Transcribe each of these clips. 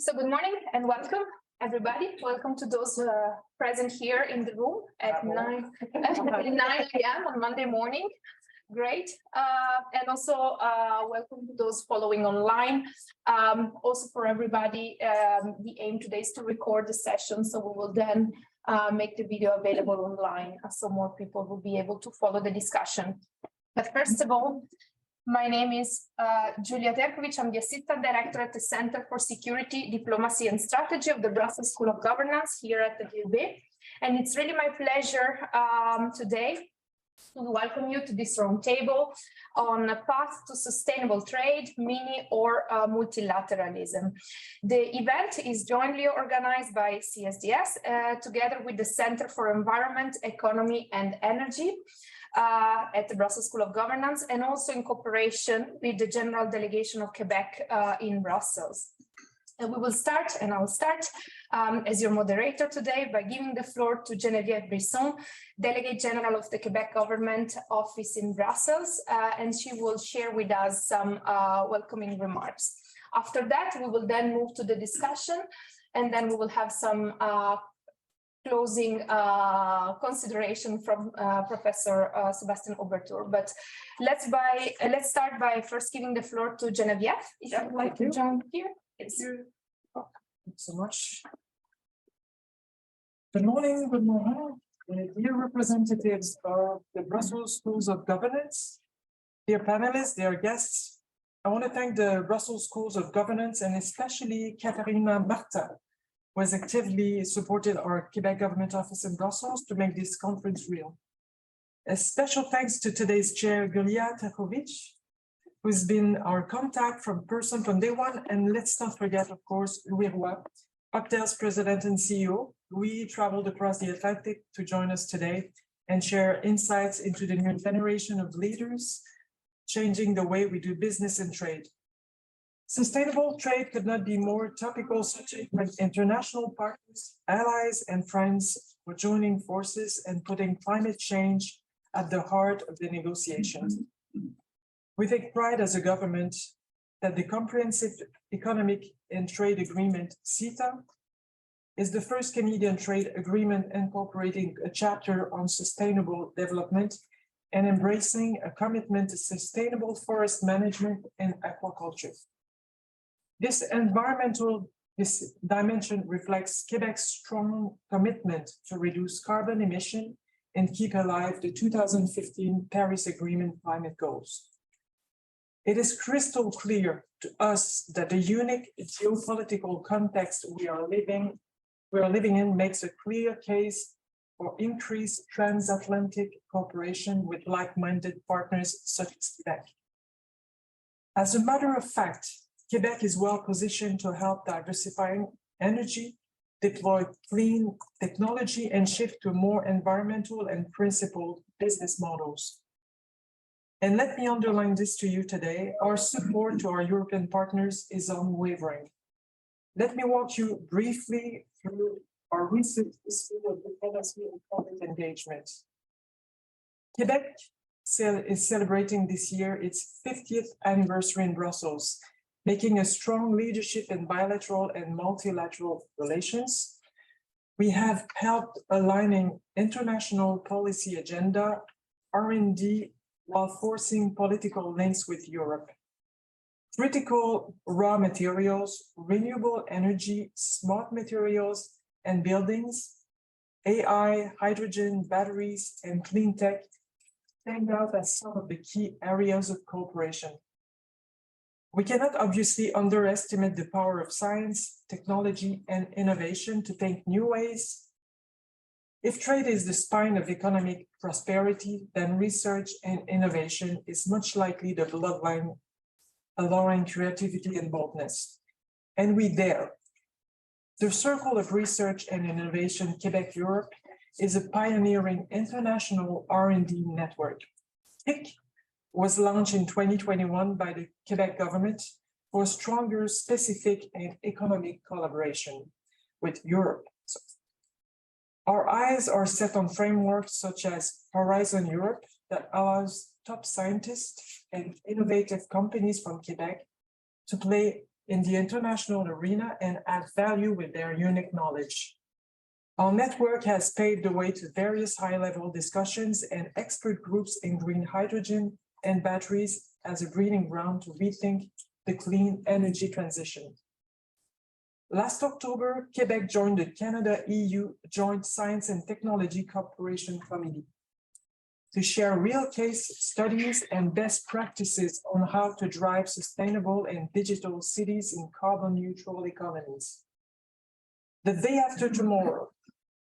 So good morning and welcome, everybody. Welcome to those present here in the room at 9 a.m. on Monday morning. Great. And also welcome to those following online. Also for everybody, the aim today is to record the session, so we will then make the video available online so more people will be able to follow the discussion. But first of all, my name is Julia Terkovic. I'm the Assistant Director at the Center for Security, Diplomacy and Strategy of the Brussels School of Governance here at the DUB. And it's really my pleasure today to welcome you to this roundtable on a path to sustainable trade, mini or multilateralism. The event is jointly organized by CSDS together with the Center for Environment, Economy and Energy at the Brussels School of Governance, and also in cooperation with the General Delegation of Quebec in Brussels. And we will start, and I'll start as your moderator today by giving the floor to Geneviève Brisson, Delegate General of the Quebec Government Office in Brussels, and she will share with us some welcoming remarks. After that, we will then move to the discussion, and then we will have some closing consideration from Professor Sebastian Oberthur. But let's start by first giving the floor to Geneviève, if you'd like to join here. Thank you. Thanks so much. Good morning, dear representatives of the Brussels Schools of Governance, dear panelists, dear guests. I want to thank the Brussels Schools of Governance and especially Katharina Martin, who has actively supported our Quebec Government Office in Brussels to make this conference real. A special thanks to today's chair, Julia Terkovic, who's been our contact from day one. And let's not forget, of course, Louis Roy, Octel's president and CEO. Louis traveled across the Atlantic to join us today and share insights into the new generation of leaders, changing the way we do business and trade. Sustainable trade could not be more topical subject when international partners, allies, and friends were joining forces and putting climate change at the heart of the negotiations. We take pride as a government that the Comprehensive Economic and Trade Agreement, CETA, is the first Canadian trade agreement incorporating a chapter on sustainable development and embracing a commitment to sustainable forest management and aquaculture. This environmental dimension reflects Quebec's strong commitment to reduce carbon emission and keep alive the 2015 Paris Agreement climate goals. It is crystal clear to us that the unique geopolitical context we are living in makes a clear case for increased transatlantic cooperation with like-minded partners such as Quebec. As a matter of fact, Quebec is well positioned to help diversifying energy, deploy clean technology, and shift to more environmental and principled business models. And let me underline this to you today, our support to our European partners is unwavering. Let me walk you briefly through our recent history of diplomacy and public engagement. Quebec is celebrating this year its 50th anniversary in Brussels, making a strong leadership in bilateral and multilateral relations. We have helped aligning international policy agenda, R&D, while forcing political links with Europe. Critical raw materials, renewable energy, smart materials and buildings, AI, hydrogen, batteries, and clean tech stand out as some of the key areas of cooperation. We cannot obviously underestimate the power of science, technology, and innovation to think new ways. If trade is the spine of economic prosperity, then research and innovation is much likely the bloodline allowing creativity and boldness. And we dare. The Circle of Research and Innovation Quebec Europe is a pioneering international R&D network. CIC was launched in 2021 by the Quebec government for stronger specific and economic collaboration with Europe. Our eyes are set on frameworks such as Horizon Europe that allows top scientists and innovative companies from Quebec to play in the international arena and add value with their unique knowledge. Our network has paved the way to various high-level discussions and expert groups in green hydrogen and batteries as a breeding ground to rethink the clean energy transition. Last October, Quebec joined the Canada-EU Joint Science and Technology Cooperation Committee to share real case studies and best practices on how to drive sustainable and digital cities in carbon-neutral economies. The day after tomorrow,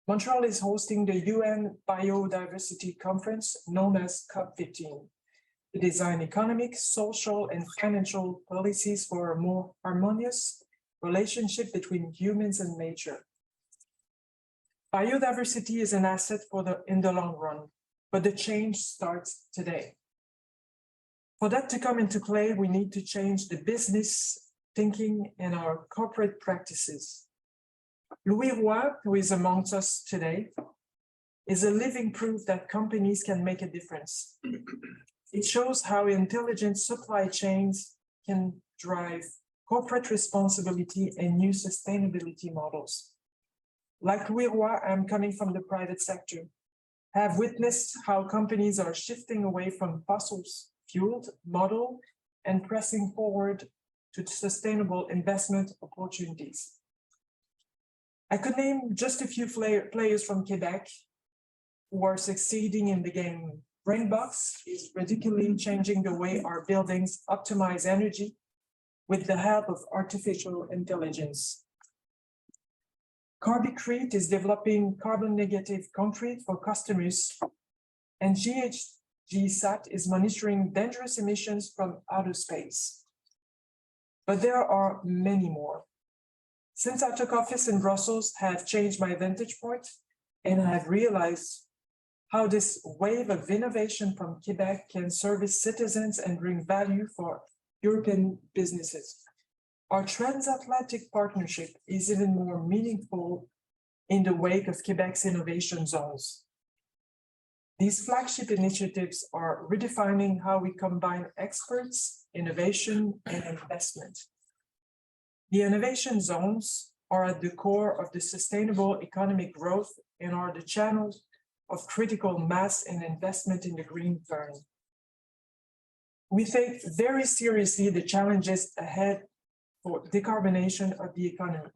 Montreal is hosting the UN Biodiversity Conference, known as COP15, to design economic, social, and financial policies for a more harmonious relationship between humans and nature. Biodiversity is an asset in the long run, but the change starts today. For that to come into play, we need to change the business thinking and our corporate practices. Louis Roy, who is amongst us today, is a living proof that companies can make a difference. It shows how intelligent supply chains can drive corporate responsibility and new sustainability models. Like Louis Roy, I'm coming from the private sector. I have witnessed how companies are shifting away from fossil-fueled model and pressing forward to sustainable investment opportunities. I could name just a few players from Quebec who are succeeding in the game. Brainbox is radically changing the way our buildings optimize energy with the help of artificial intelligence. Carbicrete is developing carbon-negative concrete for customers, and GHGSat is monitoring dangerous emissions from outer space. But there are many more. Since I took office in Brussels, I have changed my vantage point, and I have realized how this wave of innovation from Quebec can service citizens and bring value for European businesses. Our transatlantic partnership is even more meaningful in the wake of Quebec's innovation zones. These flagship initiatives are redefining how we combine experts, innovation, and investment. The innovation zones are at the core of the sustainable economic growth and are the channels of critical mass and investment in the green turn. We take very seriously the challenges ahead for decarbonation of the economy.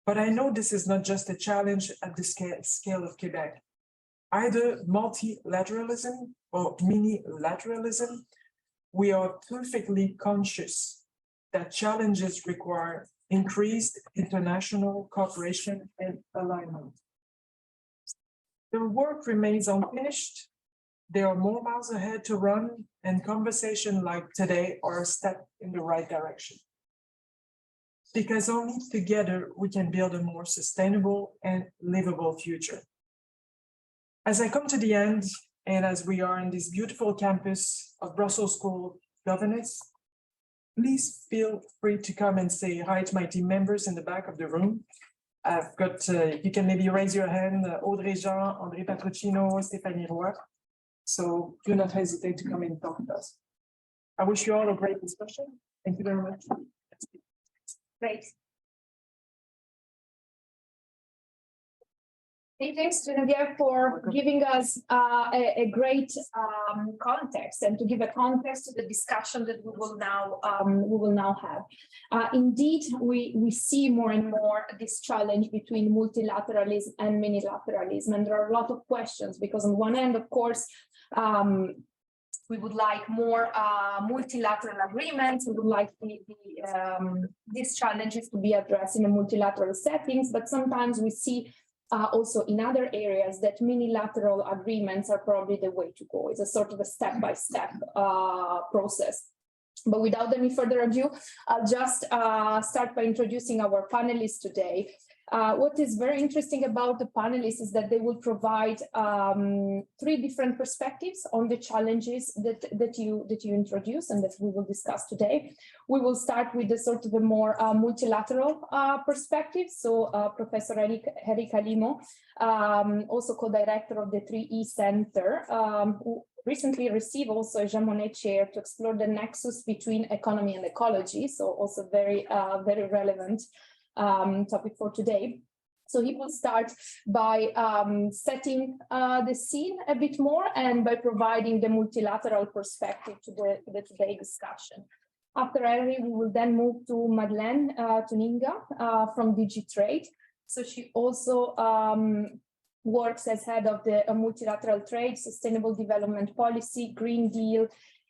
But I know this is not just a challenge at the scale of Quebec. Either multilateralism or minilateralism, we are perfectly conscious that challenges require increased international cooperation and alignment. The work remains unfinished. There are more miles ahead to run, and conversations like today are a step in the right direction. Because only together we can build a more sustainable and livable future. As I come to the end, and as we are in this beautiful campus of Brussels School of Governance, please feel free to come and say hi to my team members in the back of the room. I've got, you can maybe raise your hand, Audrey Jean, André Patruccino, Stéphanie Roy. So do not hesitate to come and talk to us. I wish you all a great discussion. Thank you very much. Great. Thanks, Genevieve, for giving us a great context and to give a context to the discussion that we will now have. Indeed, we see more and more this challenge between multilateralism and minilateralism, and there are a lot of questions because on one end, of course, we would like more multilateral agreements. We would like these challenges to be addressed in a multilateral settings, but sometimes we see also in other areas that minilateral agreements are probably the way to go. It's a sort of a step-by-step process. But without any further ado, I'll just start by introducing our panelists today. What is very interesting about the panelists is that they will provide three different perspectives on the challenges that you introduce and that we will discuss today. We will start with the sort of a more multilateral perspective. So Professor Erika Limo, also co-director of the 3E Center, who recently received also a Jean Monnet chair to explore the nexus between economy and ecology. So also very relevant topic for today. So he will start by setting the scene a bit more and by providing the multilateral perspective to the today discussion. After Henry, we will then move to Madeleine Tuninga from DigiTrade. So she also works as head of the multilateral trade, sustainable development policy, Green Deal,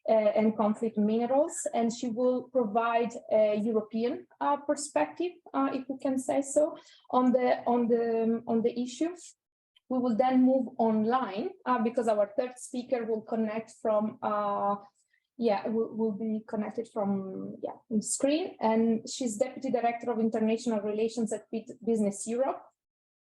and conflict minerals, and she will provide a European perspective, if we can say so, on the issue. We will then move online because our third speaker will connect from. Will be connected from on screen, and she's Deputy Director of International Relations at Business Europe.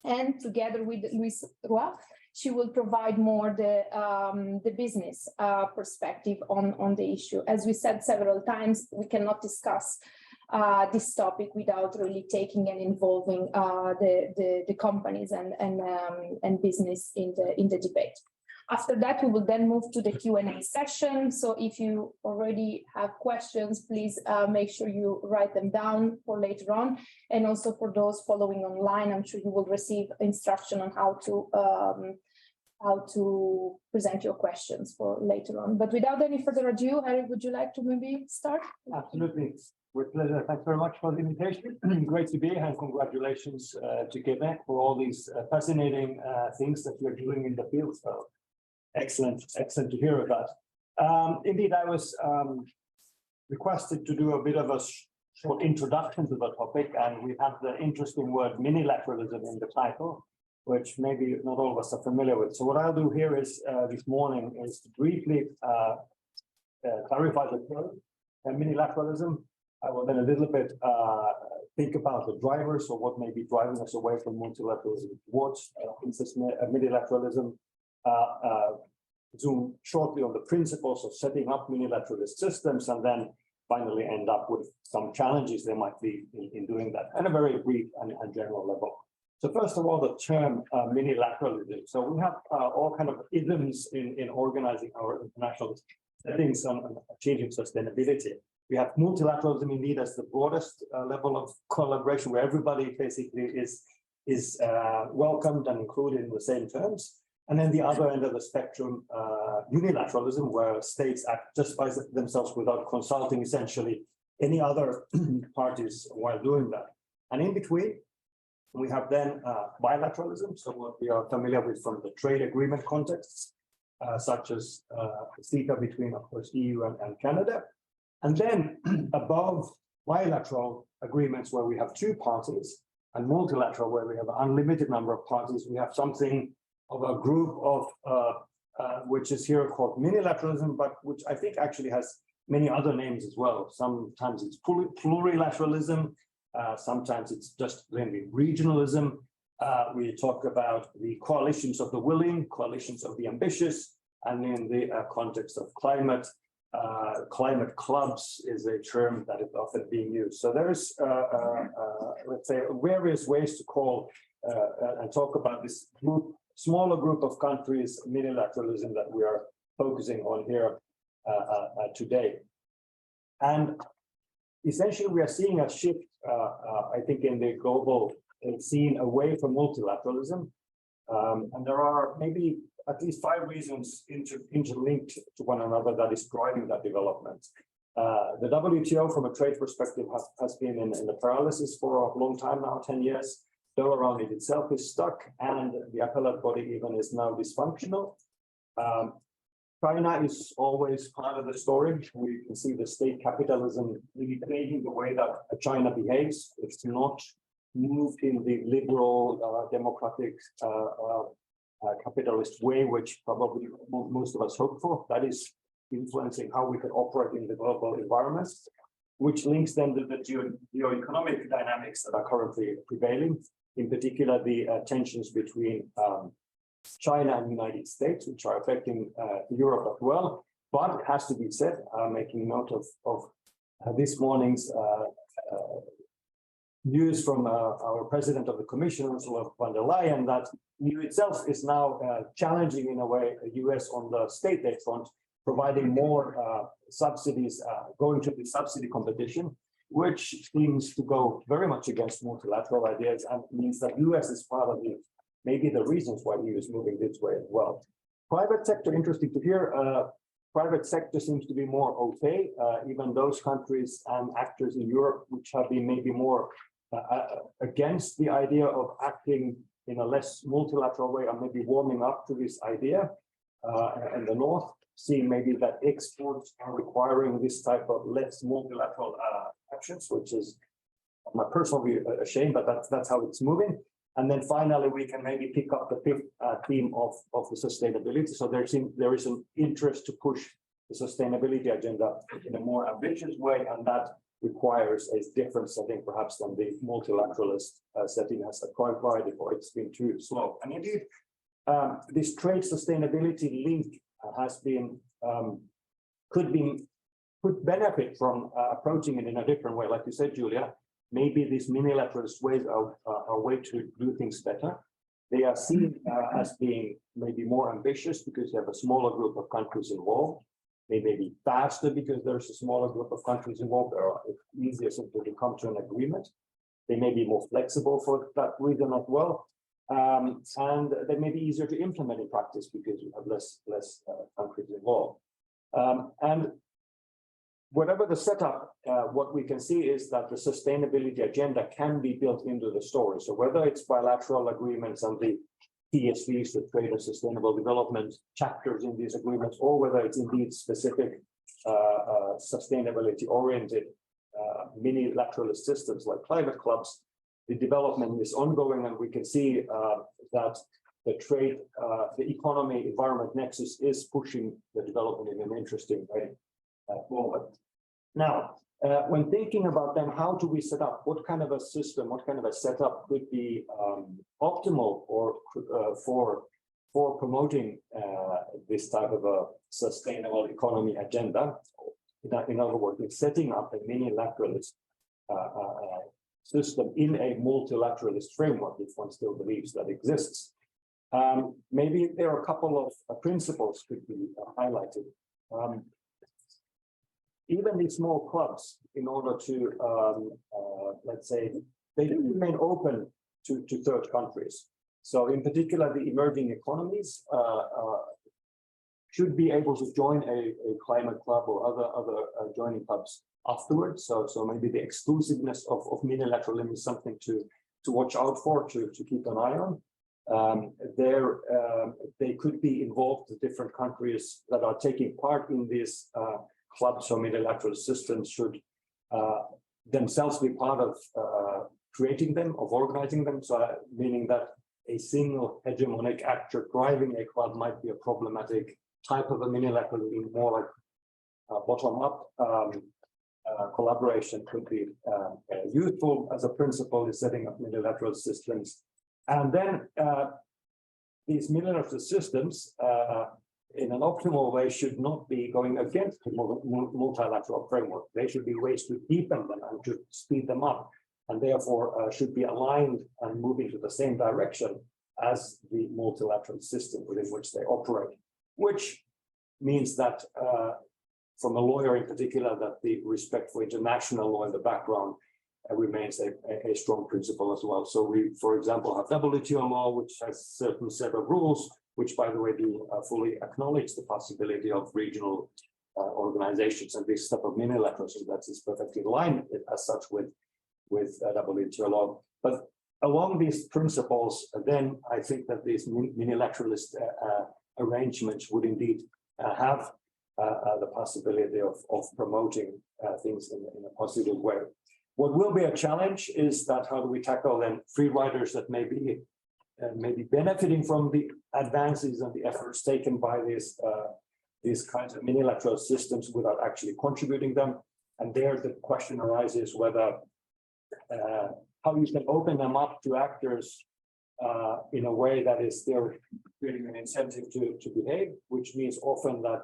And together with Luis Roy, she will provide more the business perspective on the issue. As we said several times, we cannot discuss this topic without really taking and involving the companies and business in the debate. After that, we will then move to the Q&A session. So if you already have questions, please make sure you write them down for later on. And also for those following online, I'm sure you will receive instruction on how to present your questions for later on. But without any further ado, Harry, would you like to maybe start? Absolutely. With pleasure. Thanks very much for the invitation. Great to be here, and congratulations to Quebec for all these fascinating things that you're doing in the field. So excellent to hear about. Indeed, I was requested to do a bit of a short introduction to the topic, and we have the interesting word minilateralism in the title, which maybe not all of us are familiar with. So what I'll do here is this morning is to briefly clarify the term minilateralism. I will then a little bit think about the drivers or what may be driving us away from multilateralism towards minilateralism. Zoom shortly on the principles of setting up minilateralist systems, and then finally end up with some challenges there might be in doing that at a very brief and general level. So first of all, the term minilateralism. So we have all kind of isms in organizing our international settings on achieving sustainability. We have multilateralism indeed as the broadest level of collaboration, where everybody basically is welcomed and included in the same terms. And then the other end of the spectrum, unilateralism, where states act just by themselves without consulting essentially any other parties while doing that. And in between, we have then bilateralism, so what we are familiar with from the trade agreement contexts, such as CETA between, of course, EU and Canada. And then above bilateral agreements where we have two parties, and multilateral where we have an unlimited number of parties, we have something of a group of, which is here called minilateralism, but which I think actually has many other names as well. Sometimes it's plurilateralism, sometimes it's just mainly regionalism. We talk about the coalitions of the willing, coalitions of the ambitious, and in the context of climate, climate clubs is a term that is often being used. So there's, let's say, various ways to call and talk about this smaller group of countries, minilateralism, that we are focusing on here today. And essentially, we are seeing a shift, I think, in the global scene away from multilateralism. And there are maybe at least 5 reasons interlinked to one another that is driving that development. The WTO, from a trade perspective, has been in the paralysis for a long time now, 10 years. Though around it itself is stuck, and the appellate body even is now dysfunctional. China is always part of the story. We can see the state capitalism really changing the way that China behaves. It's not moved in the liberal, democratic, capitalist way, which probably most of us hope for. That is influencing how we can operate in the global environment, which links then to the geo-economic dynamics that are currently prevailing. In particular, the tensions between China and the United States, which are affecting Europe as well. But it has to be said, making note of this morning's news from our president of the commission, Ursula von der Leyen, that EU itself is now challenging in a way the US on the state aid front, providing more subsidies, going to the subsidy competition, which seems to go very much against multilateral ideas and means that US is part of the, maybe the reasons why EU is moving this way as well. Private sector, interesting to hear, private sector seems to be more okay, even those countries and actors in Europe which have been maybe more against the idea of acting in a less multilateral way are maybe warming up to this idea in the North, seeing maybe that exports are requiring this type of less multilateral actions, which is my personal view a shame, but that's how it's moving. And then finally, we can maybe pick up the fifth theme of the sustainability. So there is an interest to push the sustainability agenda in a more ambitious way, and that requires a different setting perhaps than the multilateralist setting has provided, or it's been too slow. And indeed, this trade sustainability link has been, could benefit from approaching it in a different way. Like you said, Julia, maybe these minilateralist ways are a way to do things better. They are seen as being maybe more ambitious because you have a smaller group of countries involved. They may be faster because there's a smaller group of countries involved. Or it's easier simply to come to an agreement. They may be more flexible for that reason as well. And they may be easier to implement in practice because you have less countries involved. And whatever the setup, what we can see is that the sustainability agenda can be built into the story. So whether it's bilateral agreements and the TSVs, the trade and sustainable development chapters in these agreements, or whether it's indeed specific sustainability-oriented minilateralist systems like climate clubs, the development is ongoing, and we can see that the trade, the economy environment nexus is pushing the development in an interesting way forward. Now, when thinking about then, how do we set up? What kind of a system, what kind of a setup could be optimal or for promoting this type of a sustainable economy agenda? In other words, it's setting up a minilateralist system in a multilateralist framework, if one still believes that exists. Maybe there are a couple of principles could be highlighted. Even these small clubs, in order to, let's say, they do remain open to third countries. So in particular, the emerging economies should be able to join a climate club or other joining clubs afterwards. So maybe the exclusiveness of minilateralism is something to watch out for, to keep an eye on. They could be involved, the different countries that are taking part in these clubs or minilateral systems should themselves be part of creating them, of organizing them. So meaning that a single hegemonic actor driving a club might be a problematic type of a minilateralism, more like bottom-up collaboration could be useful as a principle in setting up minilateral systems. And then these minilateral systems in an optimal way should not be going against the multilateral framework. They should be ways to deepen them and to speed them up, and therefore should be aligned and moving to the same direction as the multilateral system within which they operate, which means that from a lawyer in particular, that the respect for international law in the background remains a strong principle as well. So we, for example, have WTO law, which has a certain set of rules, which, by the way, do fully acknowledge the possibility of regional organizations and this type of minilateralism that is perfectly in line as such with WTO law. But along these principles, then I think that these minilateralist arrangements would indeed have the possibility of promoting things in a positive way. What will be a challenge is that how do we tackle then free riders that may be benefiting from the advances and the efforts taken by these kinds of minilateral systems without actually contributing them. And there the question arises whether how you can open them up to actors in a way that is still creating an incentive to behave, which means often that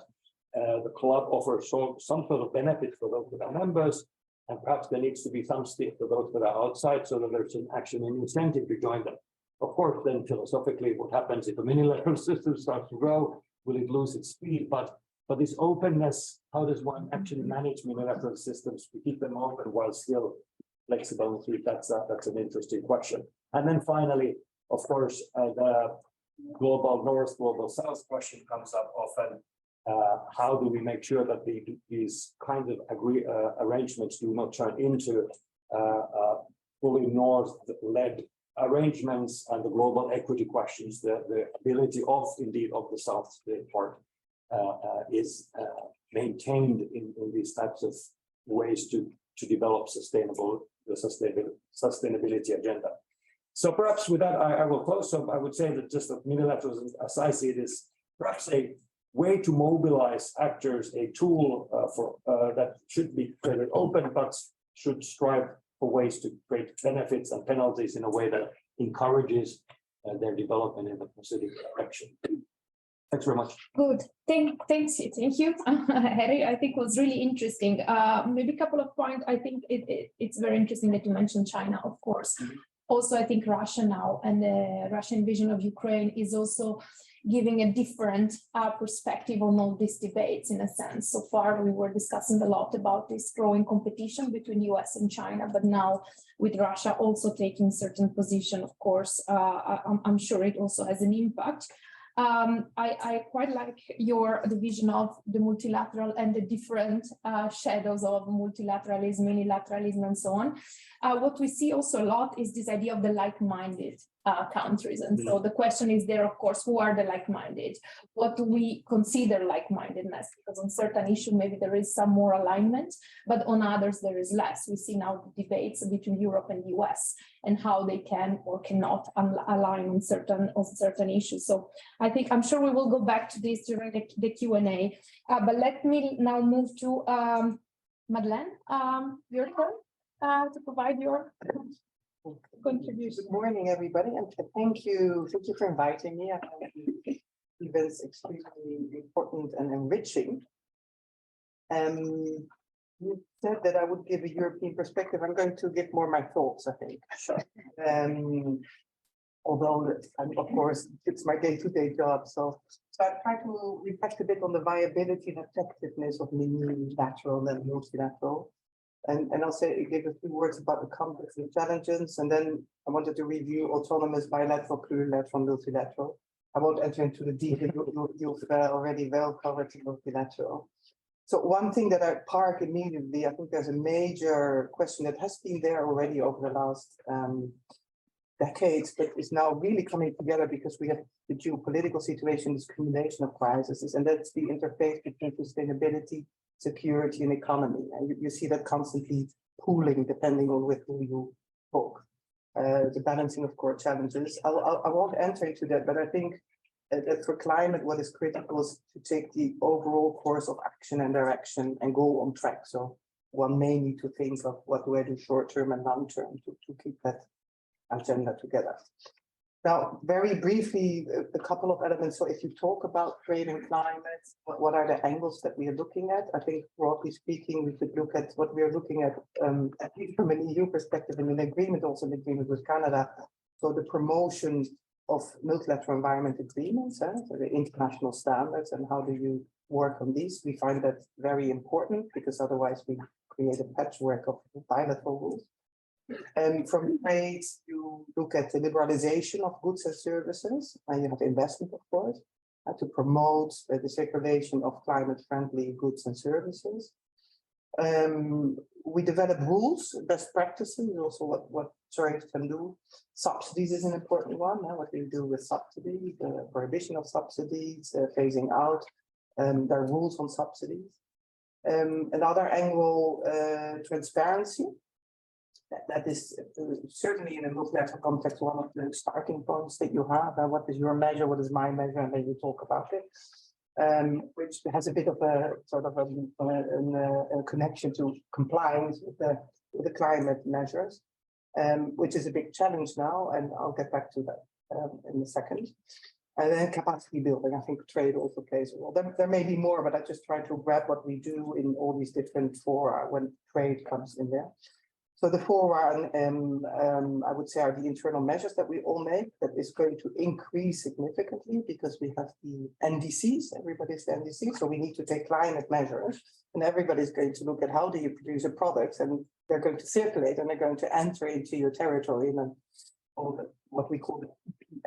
the club offers some sort of benefit for those that are members, And perhaps there needs to be some stake for those that are outside so that there's an action and incentive to join them. Of course, then philosophically, what happens if a minilateral system starts to grow? Will it lose its speed? But this openness, how does one actually manage minilateral systems to keep them open while still flexible? That's an interesting question. And then finally, of course, the global north, global south question comes up often. How do we make sure that these kinds of arrangements do not turn into fully north-led arrangements, and the global equity questions, the ability of the south part is maintained in these types of ways to develop the sustainability agenda. So perhaps with that, I will close. So I would say that just that minilateralism, as I see it, is perhaps a way to mobilize actors, a tool that should be created open, but should strive for ways to create benefits and penalties in a way that encourages their development in the positive direction. Thanks very much. Good. Thank you, Harry. I think it was really interesting. Maybe a couple of points. I think it's very interesting that you mentioned China, of course. Also, I think Russia now and the Russian invasion of Ukraine is also giving a different perspective on all these debates in a sense. So far, we were discussing a lot about this growing competition between US and China, but now with Russia also taking certain position, of course, I'm sure it also has an impact. I quite like your division of the multilateral and the different shadows of multilateralism, minilateralism, and so on. What we see also a lot is this idea of the like-minded countries. And so the question is there, of course, who are the like-minded? What do we consider like-mindedness? Because on certain issues, maybe there is some more alignment, but on others, there is less. We see now the debates between Europe and the US and how they can or cannot align on certain issues. So I'm sure we will go back to this during the Q&A, but let me now move to Madeleine, your turn to provide your contribution. Good morning, everybody, and thank you for inviting me. I think the event is extremely important and enriching. You said that I would give a European perspective. I'm going to give more my thoughts, I think. Sure. Although, of course, it's my day-to-day job. So I try to reflect a bit on the viability and effectiveness of minilateral and multilateral. And I'll give a few words about the complex and challenges, and then I wanted to review autonomous, bilateral, plurilateral, multilateral. I won't enter into the detail. You've already well covered the multilateral. So one thing that I park immediately, I think there's a major question that has been there already over the last decades, but is now really coming together because we have the geopolitical situation, this accumulation of crises, and that's the interface between sustainability, security, and economy. And you see that constantly pooling depending on with who you talk. The balancing of core challenges. I won't enter into that, but I think that for climate, what is critical is to take the overall course of action and direction and go on track. So one may need to think of what do I do short term and long term to keep that agenda together. Now, very briefly, a couple of elements. So if you talk about trade and climate, what are the angles that we are looking at? I think broadly speaking, we could look at what we are looking at least from an EU perspective, and an agreement, also an agreement with Canada. So the promotion of multilateral environment agreements, so the international standards, and how do you work on these? We find that very important because otherwise we create a patchwork of bilateral rules. And from trade, you look at the liberalization of goods and services, and you have investment, of course, to promote the circulation of climate-friendly goods and services. We develop rules, best practices, also what trade can do. Subsidies is an important one. What do you do with subsidies, the prohibition of subsidies, phasing out. There are rules on subsidies. Another angle, transparency. That is certainly in a multilateral context one of the starting points that you have. What is your measure? What is my measure? And then you talk about it, which has a bit of a sort of a connection to compliance with the climate measures, which is a big challenge now. And I'll get back to that in a second. And then capacity building, I think trade also plays a role. There may be more, but I just try to grab what we do in all these different fora when trade comes in there. So the fora, I would say, are the internal measures that we all make that is going to increase significantly because we have the NDCs, everybody's the NDC, so we need to take climate measures and everybody's going to look at how do you produce a product and they're going to circulate and they're going to enter into your territory and then all the, what we call the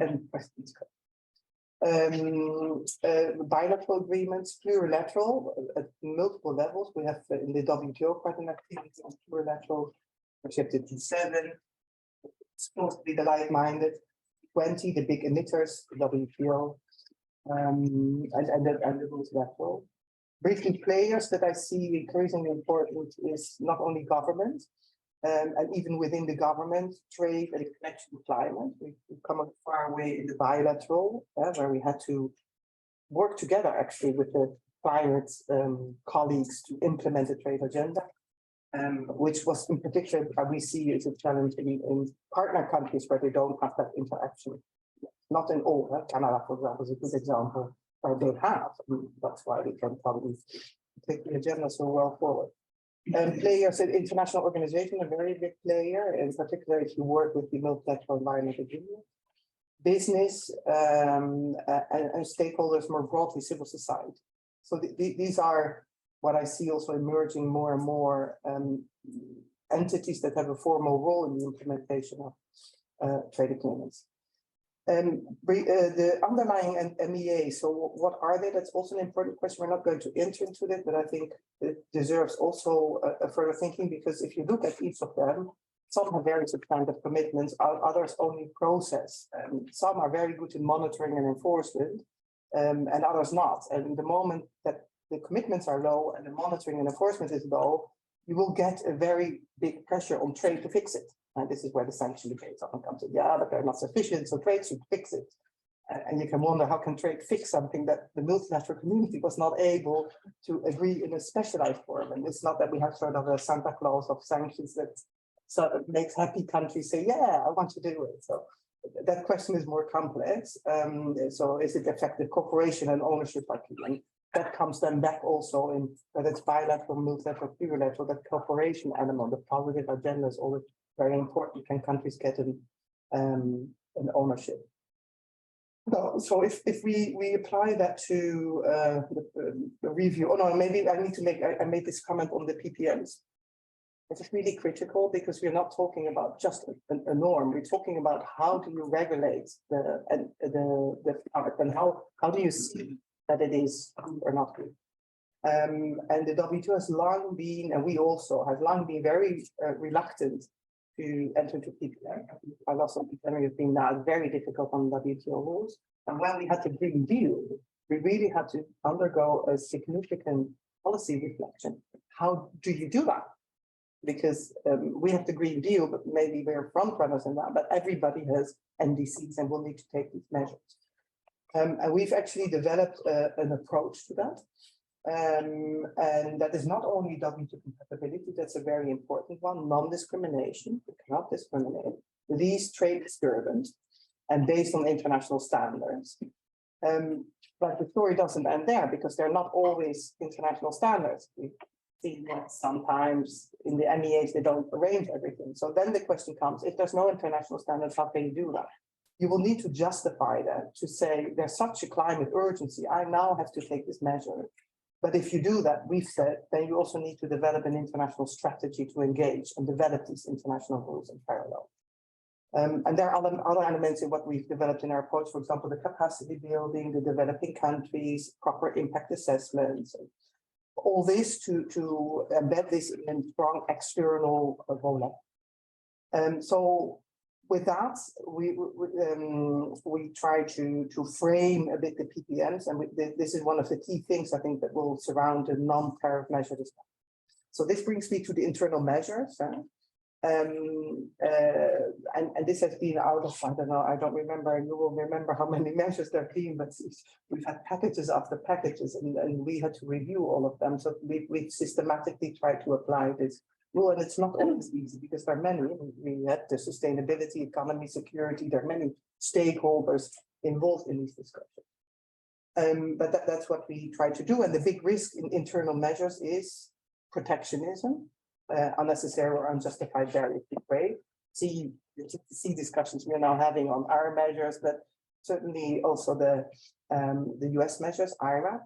end questions. Bilateral agreements, plurilateral at multiple levels. We have in the WTO quite an activity on plurilateral. Chapter 7, it's supposed to be the like-minded, 20, the big emitters, the WTO, and the multilateral. Briefly, players that I see increasingly important is not only government, and even within the government, trade and connection to climate. We've come a far way in the bilateral, where we had to work together actually with the climate colleagues to implement the trade agenda. Which was in particular we see as a challenge in partner countries where they don't have that interaction. Not in all. Canada, for example, is a good example where they have. That's why they can probably take the agenda so well forward. Players in international organization, a very big player, in particular if you work with the multilateral environment agreement. Business and stakeholders more broadly, civil society. So these are what I see also emerging more and more entities that have a formal role in the implementation of trade agreements. The underlying MEA, so what are they? That's also an important question. We're not going to enter into that, but I think it deserves also a further thinking because if you look at each of them, some have very substantive commitments, others only process. Some are very good in monitoring and enforcement, and others not. And the moment that the commitments are low and the monitoring and enforcement is low, you will get a very big pressure on trade to fix it. And this is where the sanction debates often comes in. Yeah, but they're not sufficient, so trade should fix it. And you can wonder how can trade fix something that the multilateral community was not able to agree in a specialized form. And it's not that we have sort of a Santa Claus of sanctions that sort of makes happy countries say, yeah, I want to do it. So that question is more complex. So is it effective cooperation and ownership? And that comes then back also in whether it's bilateral, multilateral, plurilateral, that cooperation element, the positive agenda is always very important. Can countries get an ownership? So if we apply that to the review, oh no, maybe I need to make, I made this comment on the PPMs. It is really critical because we're not talking about just a norm. We're talking about how do you regulate the product and how do you see that it is good or not good. And the WTO has long been, and we also have long been very reluctant to enter into PPM. I lost some PPM has been now very difficult on WTO rules. And when we had the Green Deal, we really had to undergo a significant policy reflection. How do you do that? Because we have the Green Deal, but maybe we're front runners in that, but everybody has NDCs and will need to take these measures. And we've actually developed an approach to that. And that is not only WTO compatibility, that's a very important one, non-discrimination, we cannot discriminate, least trade disturbance, and based on international standards. But the story doesn't end there because they're not always international standards. We see that sometimes in the MEAs, they don't arrange everything. So then the question comes, if there's no international standards, how can you do that? You will need to justify that to say there's such a climate urgency. I now have to take this measure. But if you do that, we've said, then you also need to develop an international strategy to engage and develop these international rules in parallel. And there are other elements in what we've developed in our approach, for example, the capacity building, the developing countries, proper impact assessments, and all this to embed this in strong external vola. So with that, we try to frame a bit the PPMs, and this is one of the key things I think that will surround the non-tariff measures. So this brings me to the internal measures. And this has been out of, I don't know, I don't remember, you will remember how many measures there have been, but we've had packages after packages and we had to review all of them. So we systematically tried to apply this Well, and it's not always easy because there are many. We had the sustainability, economy, security. There are many stakeholders involved in these discussions. But that's what we try to do. And the big risk in internal measures is protectionism, unnecessary or unjustified barriers to trade. See discussions we are now having on our measures, but certainly also the US measures, IRA.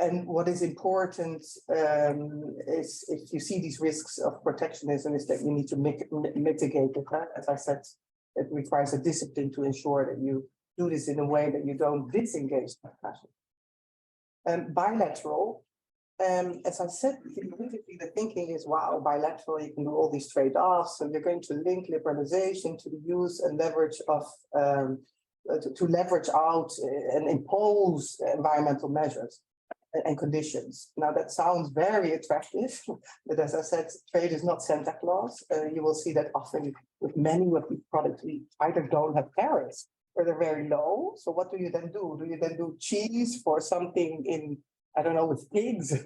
And what is important is if you see these risks of protectionism is that you need to mitigate it. Huh? As I said, it requires a discipline to ensure that you do this in a way that you don't disengage that passion. Bilateral, as I said, the thinking is, wow, bilateral, you can do all these trade-offs, and you're going to link liberalization to the use and leverage of, to leverage out and impose environmental measures and conditions. Now that sounds very attractive, but as I said, trade is not Santa Claus. You will see that often with many of these products, we either don't have tariffs or they're very low. So what do you then do? Do you then do cheese for something in, I don't know, with pigs?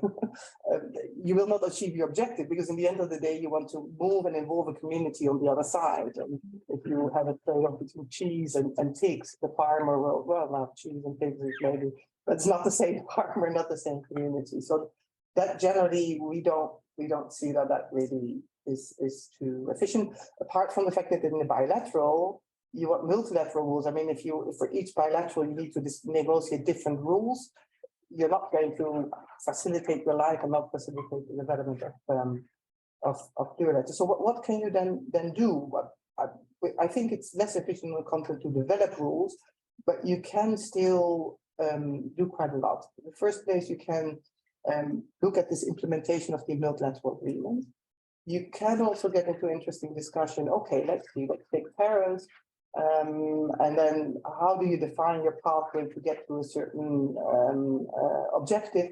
You will not achieve your objective because in the end of the day, you want to move and involve a community on the other side. And if you have a trade-off between cheese and pigs, the farmer will, well, not cheese and pigs is maybe, but it's not the same farmer, not the same community. So that generally we don't see that really is too efficient. Apart from the fact that in the bilateral, you want multilateral rules. I mean, if for each bilateral you need to negotiate different rules, you're not going to facilitate your life and not facilitate the development of plurilateral. So what can you then do? I think it's less efficient when it comes to develop rules, but you can still do quite a lot. In the first place, you can look at this implementation of the multilateral agreement. You can also get into interesting discussion. Okay, let's take parents. And then how do you define your pathway to get to a certain objective?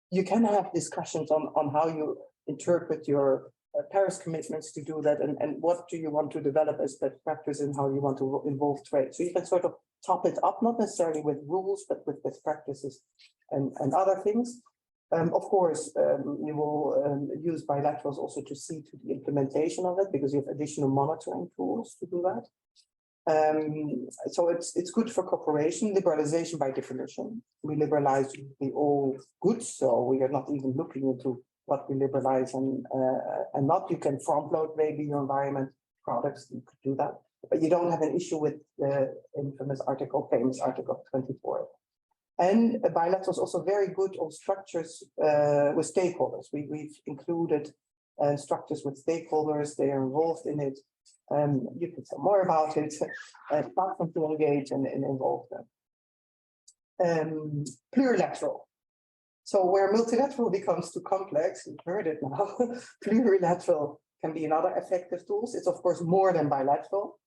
You can have discussions on how you interpret your Paris commitments to do that, and what do you want to develop as best practice and how you want to involve trade. So you can sort of top it up, not necessarily with rules, but with best practices and other things. Of course, you will use bilaterals also to see to the implementation of it because you have additional monitoring tools to do that. So it's good for cooperation. Liberalization by definition. We liberalize all goods, so we are not even looking into what we liberalize and not. You can front load maybe your environment products, you could do that, but you don't have an issue with the famous Article 24. And bilateral is also very good on structures with stakeholders. We've included structures with stakeholders, they are involved in it. You can tell more about it, platform to engage and involve them. Plurilateral. So where multilateral becomes too complex, you've heard it now, plurilateral can be another effective tool. It's of course more than bilateral,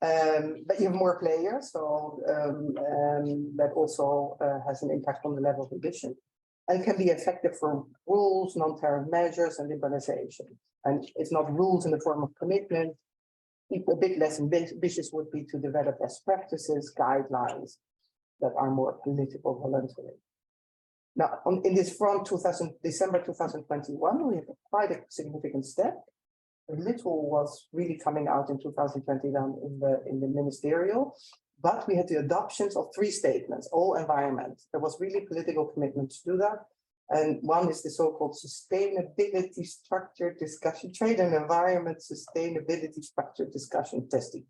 but you have more players, so that also has an impact on the level of ambition. And can be effective for rules, non-tariff measures, and liberalization. And it's not rules in the form of commitment. A bit less ambitious would be to develop best practices, guidelines that are more political voluntary. Now, in this front, December 2021, we have quite a significant step. A little was really coming out in 2021 in the ministerial, but we had the adoptions of 3 statements, all environment. There was really political commitment to do that. And one is the so-called sustainability structured discussion, trade and environment sustainability structured discussion testing.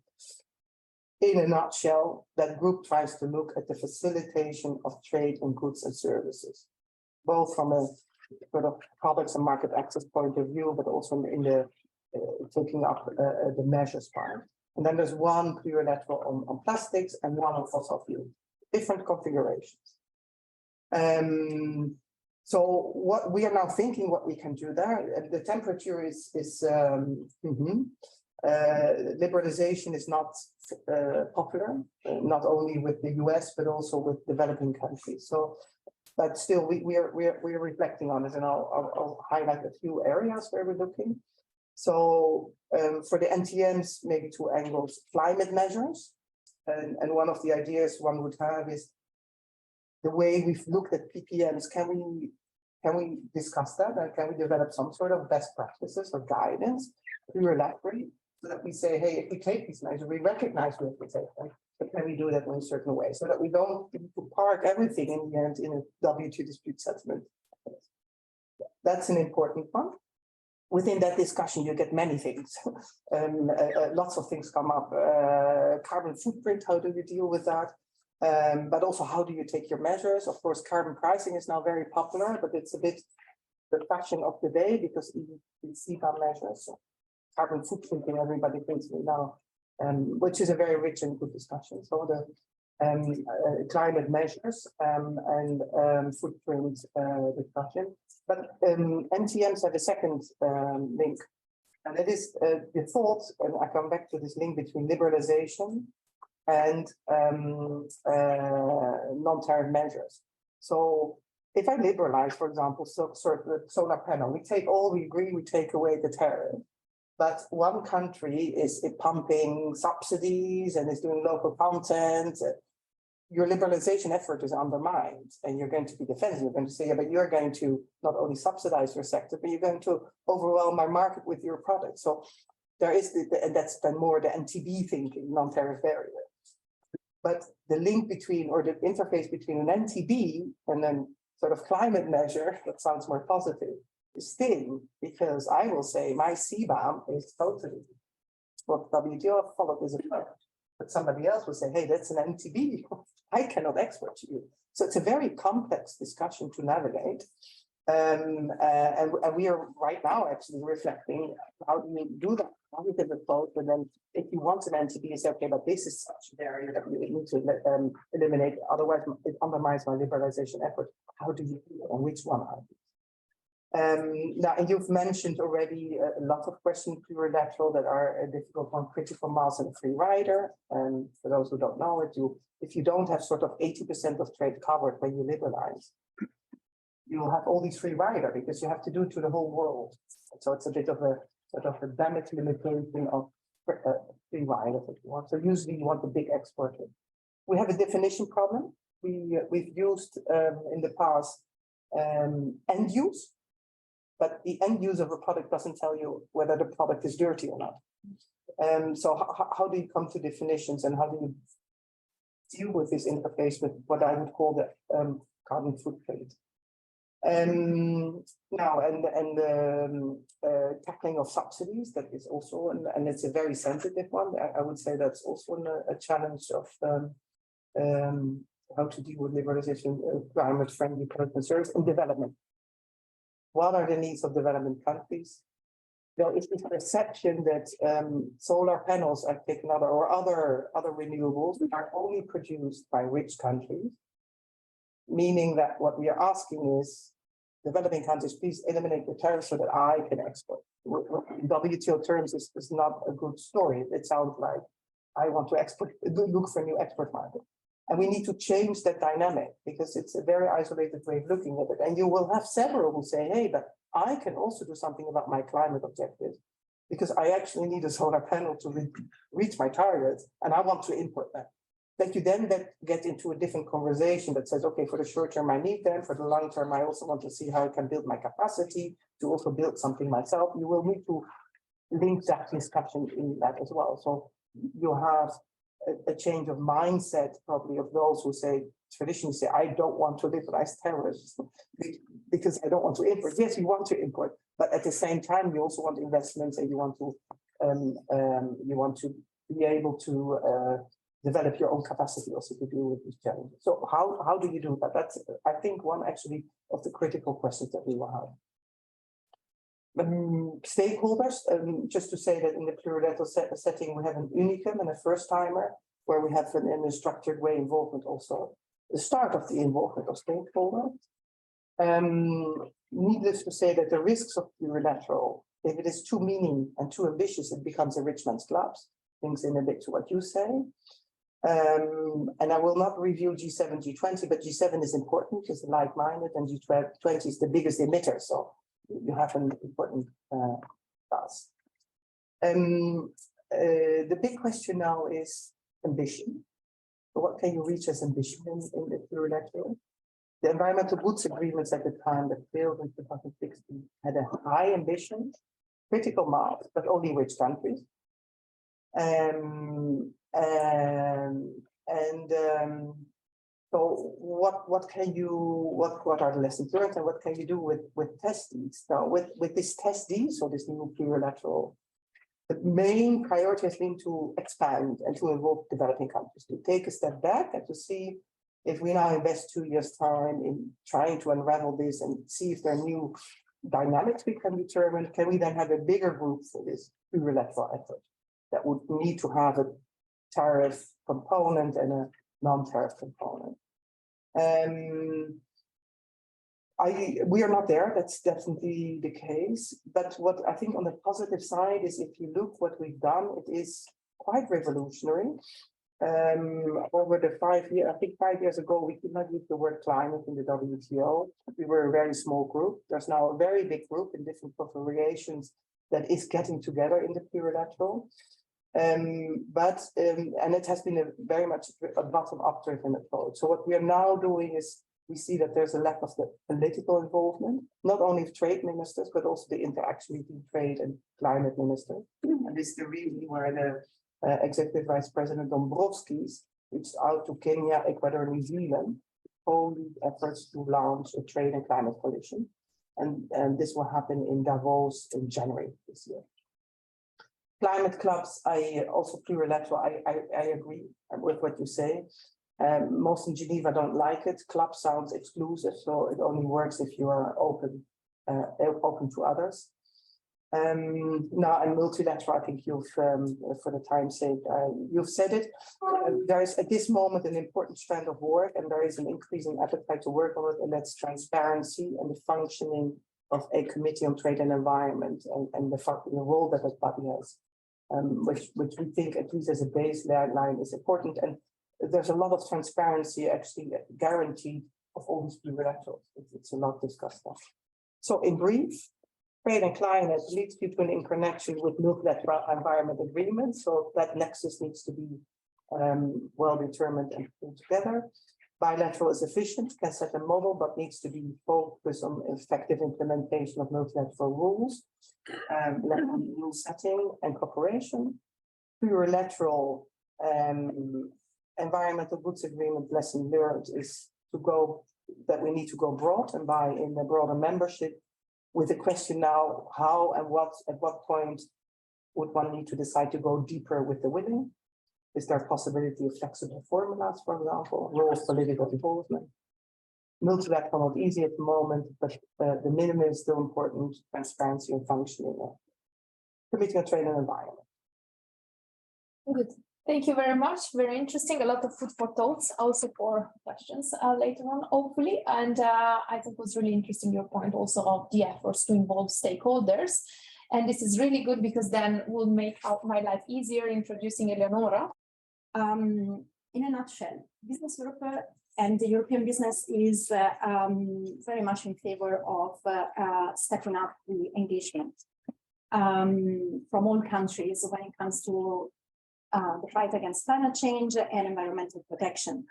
In a nutshell, that group tries to look at the facilitation of trade in goods and services, both from a sort of products and market access point of view, but also in the taking up the measures part. And then there's one plurilateral on plastics and one on fossil fuel, different configurations. So what we are now thinking, what we can do there, the temperature is liberalization is not popular, not only with the US, but also with developing countries. So, but still we are reflecting on it, and I'll highlight a few areas where we're looking. So for the NTMs, maybe 2 angles, climate measures. And one of the ideas one would have is the way we've looked at PPMs, can we can we discuss that? And can we develop some sort of best practices or guidance plurilaterally so that we say, hey, if we take these measures, we recognize we have to take them, but can we do that in a certain way so that we don't need to park everything in the end in a WTO dispute settlement? That's an important one. Within that discussion, you get many things. Lots of things come up. Carbon footprint, how do you deal with that? But also, how do you take your measures? Of course, carbon pricing is now very popular, but it's a bit the fashion of the day because even CETA measures, so carbon footprinting, everybody thinks now, which is a very rich and good discussion. So the climate measures and footprint discussion. But NTMs have a second link, and it is the thought, and I come back to this link between liberalization and non-tariff measures. So if I liberalize, for example, solar panel, we agree we take away the tariff, but one country is pumping subsidies and is doing local content. Your liberalization effort is undermined, and you're going to be defensive. You're going to say, yeah, but you're going to not only subsidize your sector, but you're going to overwhelm my market with your product. So there is, and that's then more the NTB thinking, non-tariff barrier. But the link between, or the interface between an NTB and then sort of climate measure, that sounds more positive, is thin, because I will say my CBAM is totally what WTO followed as a approach. But somebody else will say, hey, that's an NTB. I cannot export to you. So it's a very complex discussion to navigate. And we are right now actually reflecting how do we do that? How we can approach, and then if you want an NTB, you say, okay, but this is such an area that we need to eliminate. Otherwise, it undermines my liberalization effort. How do you do it? And which one are these? Now, and you've mentioned already a lot of questions plurilateral that are a difficult one, critical mass and a free rider. And for those who don't know it, if you don't have sort of 80% of trade covered when you liberalize, you'll have all these free rider because you have to do it to the whole world. So it's a bit of a sort of a damage limitation of free rider if you want. So usually you want the big exporter. We have a definition problem. We've used in the past end use. But the end use of a product doesn't tell you whether the product is dirty or not. So how do you come to definitions, and how do you deal with this interface with what I would call the carbon footprint? Now, tackling of subsidies, that is also, and it's a very sensitive one. I would say that's also a challenge of how to deal with liberalization, climate-friendly product and service, and development. What are the needs of development countries? There is this perception that solar panels, I take another, or other renewables are only produced by rich countries, meaning that what we are asking is developing countries, please eliminate the tariffs so that I can export. In WTO terms, this is not a good story. It sounds like I want to export, look for a new export market. And we need to change that dynamic because it's a very isolated way of looking at it. And you will have several who say, hey, but I can also do something about my climate objectives because I actually need a solar panel to reach my targets and I want to import that. That you then get into a different conversation that says, okay, for the short term, I need them. For the long term, I also want to see how I can build my capacity to also build something myself. You will need to link that discussion in that as well. So you have a change of mindset probably of those who say, traditionally say, I don't want to liberalize terrorism because I don't want to import. Yes, you want to import, but at the same time, you also want investments and you want to be able to develop your own capacity also to deal with these challenges. So how do you do that? That's, I think, one actually of the critical questions that we will have. Stakeholders, just to say that in the plurilateral setting, we have an unicum and a first timer where we have in a structured way involvement also, the start of the involvement of stakeholders. Needless to say that the risks of plurilateral, if it is too meaning and too ambitious, it becomes a rich man's clubs, things in a bit to what you say. And I will not review G7, G20, but G7 is important because it's like-minded and G20 is the biggest emitter. So you have an important task. The big question now is ambition. So what can you reach as ambition in the plurilateral? The environmental goods agreements at the time that failed in 2016 had a high ambition, critical mass, but only rich countries. So what are the lessons learned and what can you do with testes? So with this testes, so this new plurilateral, the main priority has been to expand and to involve developing countries, to take a step back and to see if we now invest 2 years' time in trying to unravel this and see if there are new dynamics we can determine, can we then have a bigger group for this plurilateral effort that would need to have a tariff component and a non-tariff component. We are not there, that's definitely the case. But what I think on the positive side is if you look what we've done, it is quite revolutionary. Over the 5 years, I think 5 years ago, we could not use the word climate in the WTO. We were a very small group. There's now a very big group in different configurations that is getting together in the plurilateral. And it has been very much a bottom-up driven approach. So what we are now doing is we see that there's a lack of the political involvement, not only of trade ministers, but also the interaction between trade and climate ministers. And this is the reason where the Executive Vice President Dombrovskis reached out to Kenya, Ecuador, New Zealand, holding efforts to launch a trade and climate coalition. And this will happen in Davos in January this year. Climate clubs, I also plurilateral, I agree with what you say. Most in Geneva don't like it. Club sounds exclusive, so it only works if you are open to others. Now, and multilateral, I think you've, for the time's sake, you've said it. There is at this moment an important strand of work, and there is an increasing appetite to work on it, and that's transparency and the functioning of a committee on trade and environment, and the role that that body has, which we think, at least as a baseline, is important. And there's a lot of transparency actually guaranteed of all these plurilaterals. It's a lot discussed now. So in brief, trade and climate leads people in connection with multilateral environment agreements. So that nexus needs to be well determined and put together. Bilateral is efficient, can set a model, but needs to be focused on effective implementation of multilateral rules, rule setting and cooperation. Plurilateral environmental goods agreement lesson learned is that we need to go broad and buy in a broader membership, with the question now how and at what point would one need to decide to go deeper with the winning? Is there a possibility of flexible formulas, for example, role of political involvement? Multilateral not easy at the moment, but the minimum is still important, transparency and functioning. Committee on Trade and Environment. Good. Thank you very much. Very interesting. A lot of food for thoughts, also for questions later on, hopefully. And I think it was really interesting your point also of the efforts to involve stakeholders. And this is really good because then will make my life easier introducing Eleonora. In a nutshell, Business Europe and the European business is very much in favor of stepping up the engagement from all countries when it comes to the fight against climate change and environmental protection.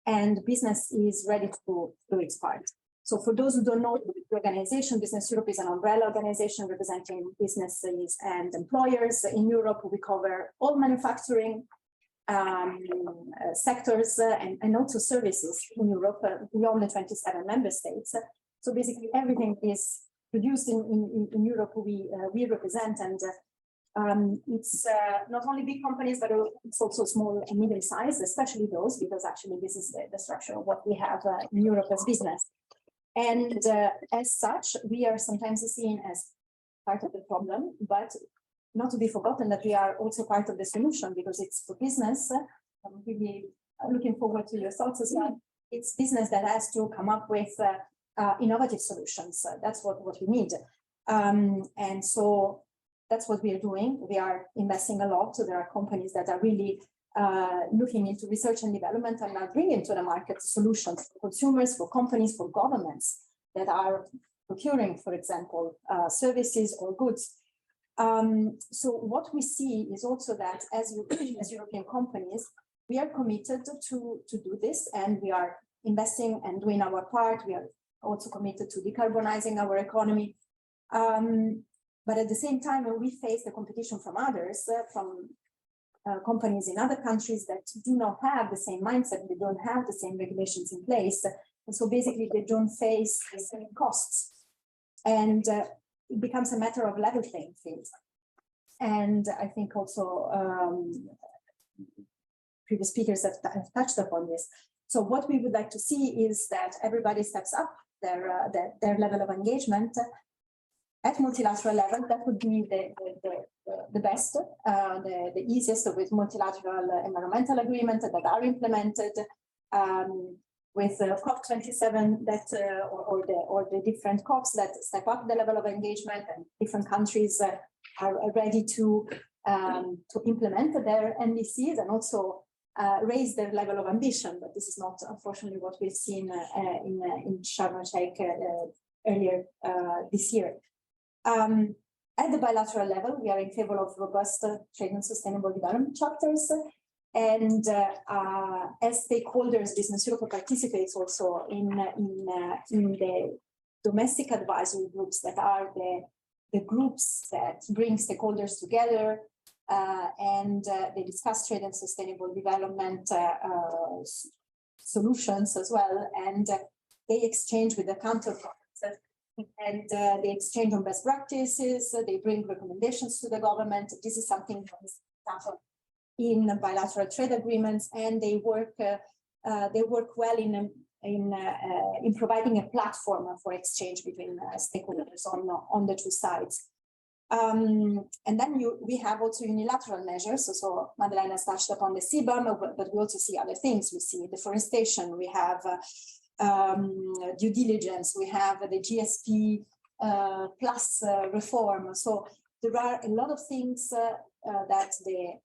And business is ready to do its part. So for those who don't know the organization, Business Europe is an umbrella organization representing businesses and employers. In Europe, we cover all manufacturing sectors and also services in Europe beyond the 27 member states. So basically everything is produced in Europe we represent, and it's not only big companies, but it's also small and medium sized, especially those, because actually this is the structure of what we have in Europe as business. And as such, we are sometimes seen as part of the problem, but not to be forgotten that we are also part of the solution, because it's for business. I'm really looking forward to your thoughts as well. It's business that has to come up with innovative solutions. That's what we need. And so that's what we are doing. We are investing a lot. So there are companies that are really looking into research and development and are bringing to the market solutions for consumers, for companies, for governments that are procuring, for example, services or goods. So what we see is also that as European companies, we are committed to do this, and we are investing and doing our part. We are also committed to decarbonizing our economy. But at the same time, when we face the competition from others, from companies in other countries that do not have the same mindset, they don't have the same regulations in place. And so basically they don't face the same costs. And it becomes a matter of level playing field. And I think also previous speakers have touched upon this. So what we would like to see is that everybody steps up their level of engagement at multilateral level. That would be the best, the easiest with multilateral environmental agreements that are implemented, with COP27 that or the different COPs that step up the level of engagement, and different countries are ready to implement their NDCs and also raise their level of ambition. But this is not, unfortunately, what we've seen in Sharm el-Sheikh earlier this year. At the bilateral level, we are in favor of robust trade and sustainable development chapters. And as stakeholders, Business Europe participates also in the domestic advisory groups that are the groups that bring stakeholders together, and they discuss trade and sustainable development solutions as well, and they exchange with the counterparts, and they exchange on best practices. They bring recommendations to the government. This is something that is done in bilateral trade agreements, and they work well in providing a platform for exchange between stakeholders on the two sides. And then we have also unilateral measures. So Madeleine has touched upon the CBAM, but we also see other things. We see deforestation, we have due diligence, we have the GSP plus reform. So there are a lot of things that they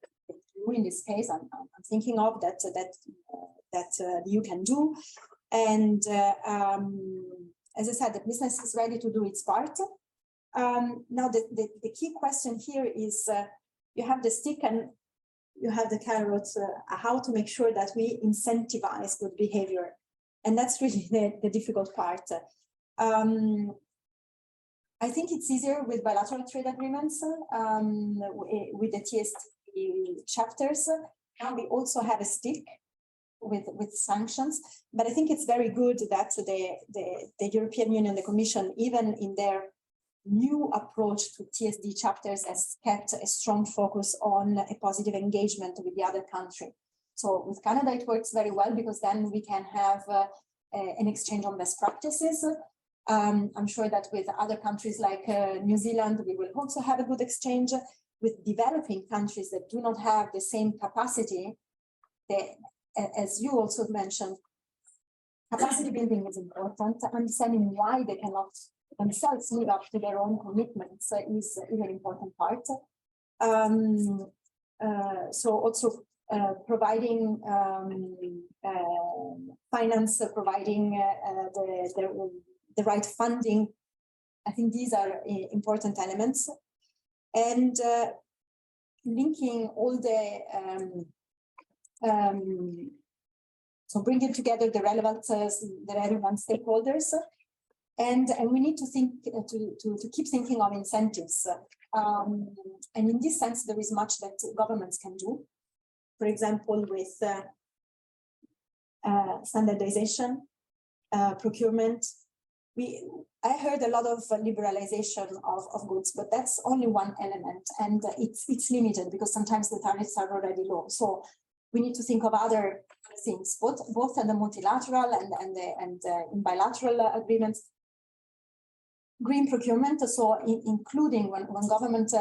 do in this case. I'm thinking of that you can do. And as I said, the business is ready to do its part. Now, the key question here is you have the stick and you have the carrots, how to make sure that we incentivize good behavior. And that's really the difficult part. I think it's easier with bilateral trade agreements, with the TSD chapters. Now we also have a stick with sanctions, but I think it's very good that the European Union, the Commission, even in their new approach to TSD chapters, has kept a strong focus on a positive engagement with the other country. So with Canada, it works very well because then we can have an exchange on best practices. I'm sure that with other countries like New Zealand, we will also have a good exchange. With developing countries that do not have the same capacity, as you also mentioned, capacity building is important. Understanding why they cannot themselves live up to their own commitments is an important part. So also providing finance, providing the right funding. I think these are important elements. And linking all so bringing together the relevant stakeholders, and we need to think to keep thinking of incentives. And in this sense, there is much that governments can do. For example, with standardization, procurement. I heard a lot of liberalization of goods, but that's only one element, and it's limited because sometimes the tariffs are already low. So we need to think of other things, both in the multilateral and in bilateral agreements. Green procurement, so including when government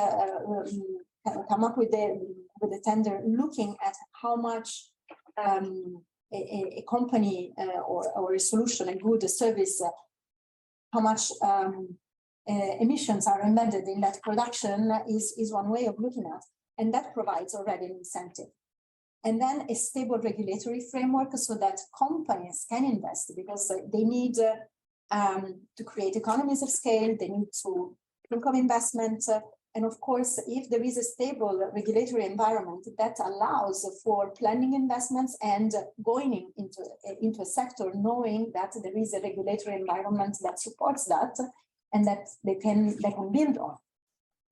come up with the tender, looking at how much a company or a solution, a good, a service, how much emissions are embedded in that production is one way of looking at, and that provides already an incentive. And then a stable regulatory framework so that companies can invest, because they need to create economies of scale, they need to think of investment, And of course, if there is a stable regulatory environment that allows for planning investments and going into a sector, knowing that there is a regulatory environment that supports that and that they can build on.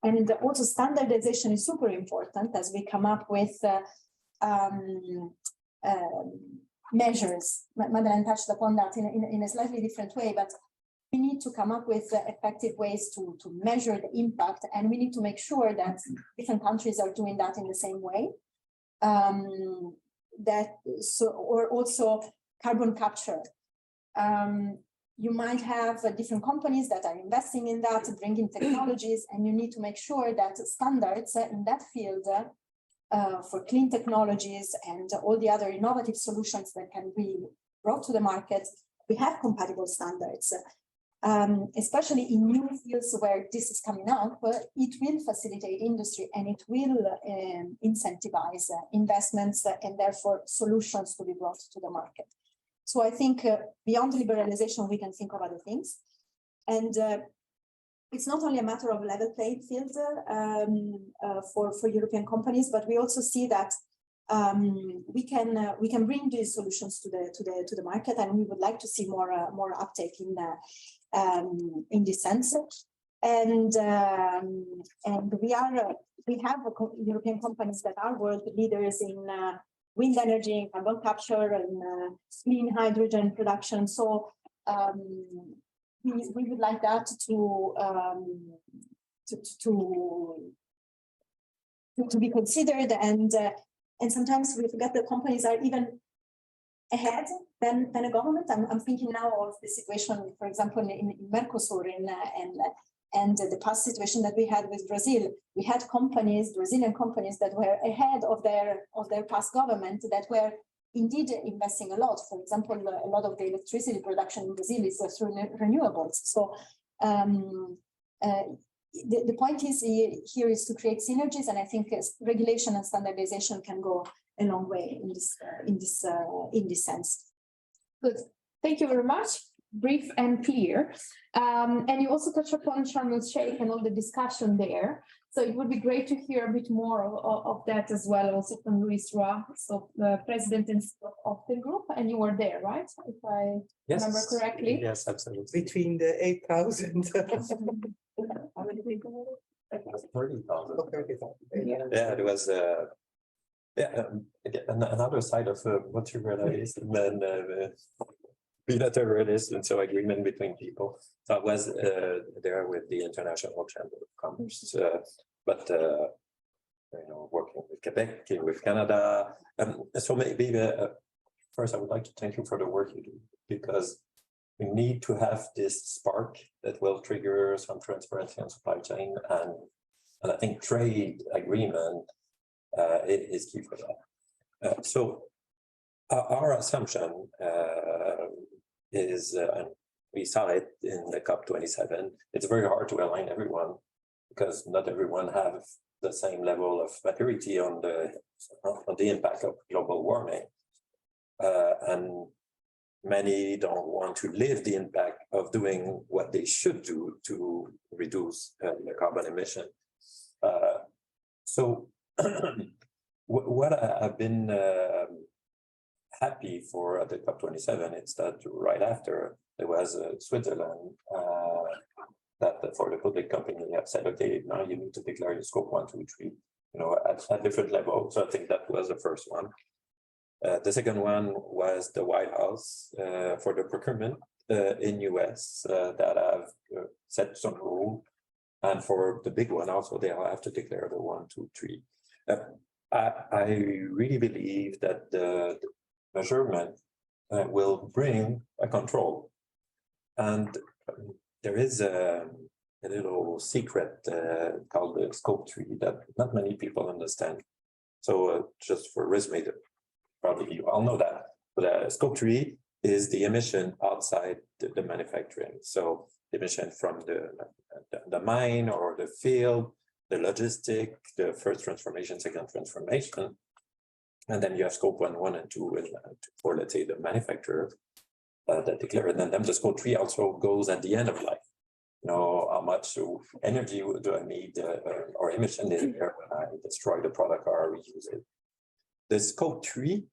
And also standardization is super important as we come up with measures. Madeleine touched upon that in a slightly different way, but we need to come up with effective ways to measure the impact, and we need to make sure that different countries are doing that in the same way. Or also carbon capture. You might have different companies that are investing in that, bringing technologies, and you need to make sure that standards in that field for clean technologies and all the other innovative solutions that can be brought to the market, we have compatible standards. Especially in new fields where this is coming up, it will facilitate industry and it will incentivize investments and therefore solutions to be brought to the market. So I think beyond liberalization, we can think of other things. And it's not only a matter of level playing field for European companies, but we also see that we can bring these solutions to the market, and we would like to see more uptake in this sense. And we have European companies that are world leaders in wind energy, carbon capture, and clean hydrogen production. So we would like that to be considered, and sometimes we forget that companies are even ahead than a government. I'm thinking now of the situation, for example, in Mercosur and the past situation that we had with Brazil. We had companies, Brazilian companies, that were ahead of their past government, that were indeed investing a lot. For example, a lot of the electricity production in Brazil is through renewables. So the point is here is to create synergies, and I think regulation and standardization can go a long way in this sense. Good. Thank you very much. Brief and clear. And you also touched upon Sharm el-Sheikh and all the discussion there. So it would be great to hear a bit more of that as well, also from Luis Roa, so the president of the group, and you were there, right? If I remember correctly. Yes, absolutely. Between the 8,000. How many people were there? 30,000. Oh, 30,000. Yeah, it was another side of multilateralism and bilateralism, so agreement between people. So I was there with the International Chamber of Commerce, but working with Quebec, with Canada. So maybe first I would like to thank you for the work you do, because we need to have this spark that will trigger some transparency on supply chain, and I think trade agreement is key for that. So our assumption is, and we saw it in the COP27, it's very hard to align everyone because not everyone have the same level of maturity on the impact of global warming. And many don't want to live the impact of doing what they should do to reduce the carbon emission. So what I've been happy for at the COP27 is that right after there was Switzerland that for the public company have said, okay, now you need to declare your scope 1, 2, 3, at different levels. So I think that was the first one. The second one was the White House for the procurement in US that have set some rule. And for the big one also, they have to declare the 1, 2, 3. I really believe that the measurement will bring a control. And there is a little secret called the scope 3 that not many people understand. So just for resume, probably you all know that. But scope 3 is the emission outside the manufacturing. So the emission from the mine or the field, the logistic, the first transformation, second transformation. And then you have scope 1, 1, and 2, and for, let's say, the manufacturer that declare it. And then the scope 3 also goes at the end of life. How much energy do I need or emission in there when I destroy the product or reuse it. The scope 3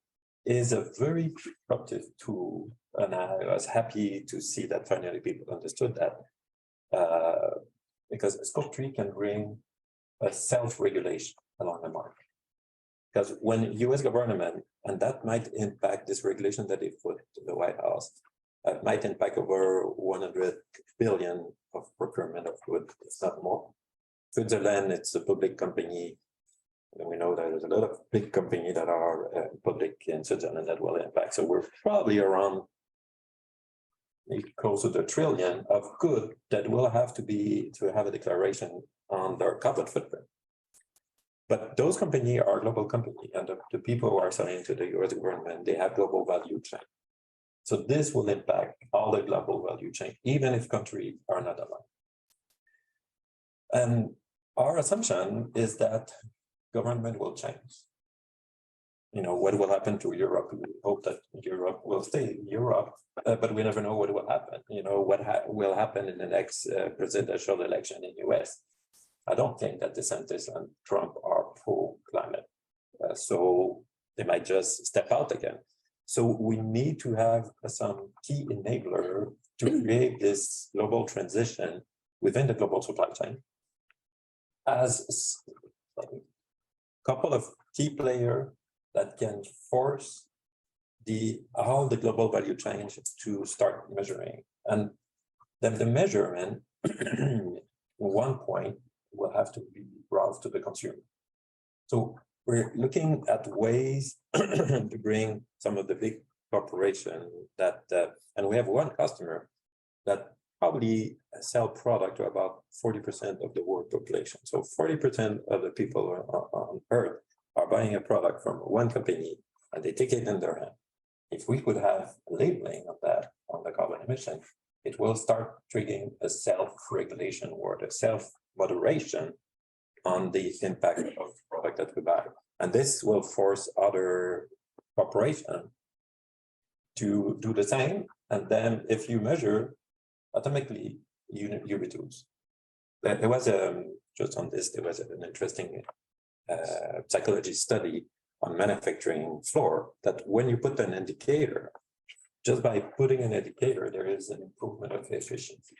is a very disruptive tool, and I was happy to see that finally people understood that, because scope 3 can bring a self-regulation along the market. Because when US government, and that might impact this regulation that they put to the White House, might impact over 100 billion of procurement of goods, if not more. Switzerland, it's a public company. And we know that there's a lot of big companies that are public in Switzerland that will impact. So we're probably around close to the trillion of good that will have to have a declaration on their carbon footprint. But those companies are global companies, and the people who are selling to the US government, they have global value chain. So this will impact all the global value chain, even if countries are not aligned. And our assumption is that government will change. You know, what will happen to Europe? We hope that Europe will stay Europe, but we never know what will happen. You know, what will happen in the next presidential election in the US. I don't think that DeSantis and Trump are pro-climate. So they might just step out again. So we need to have some key enabler to create this global transition within the global supply chain as a couple of key players that can force all the global value chain to start measuring. And then the measurement, one point, will have to be brought to the consumer. So we're looking at ways to bring some of the big corporations that, and we have one customer that probably sell product to about 40% of the world population. So 40% of the people on Earth are buying a product from one company and they take it in their hand. If we could have labeling of that on the carbon emission, it will start triggering a self-regulation or a self-moderation on the impact of the product that we buy. And this will force other corporations to do the same. And then if you measure, automatically you reduce. There was just on this, there was an interesting psychology study on manufacturing floor that when you put an indicator, just by putting an indicator, there is an improvement of efficiency.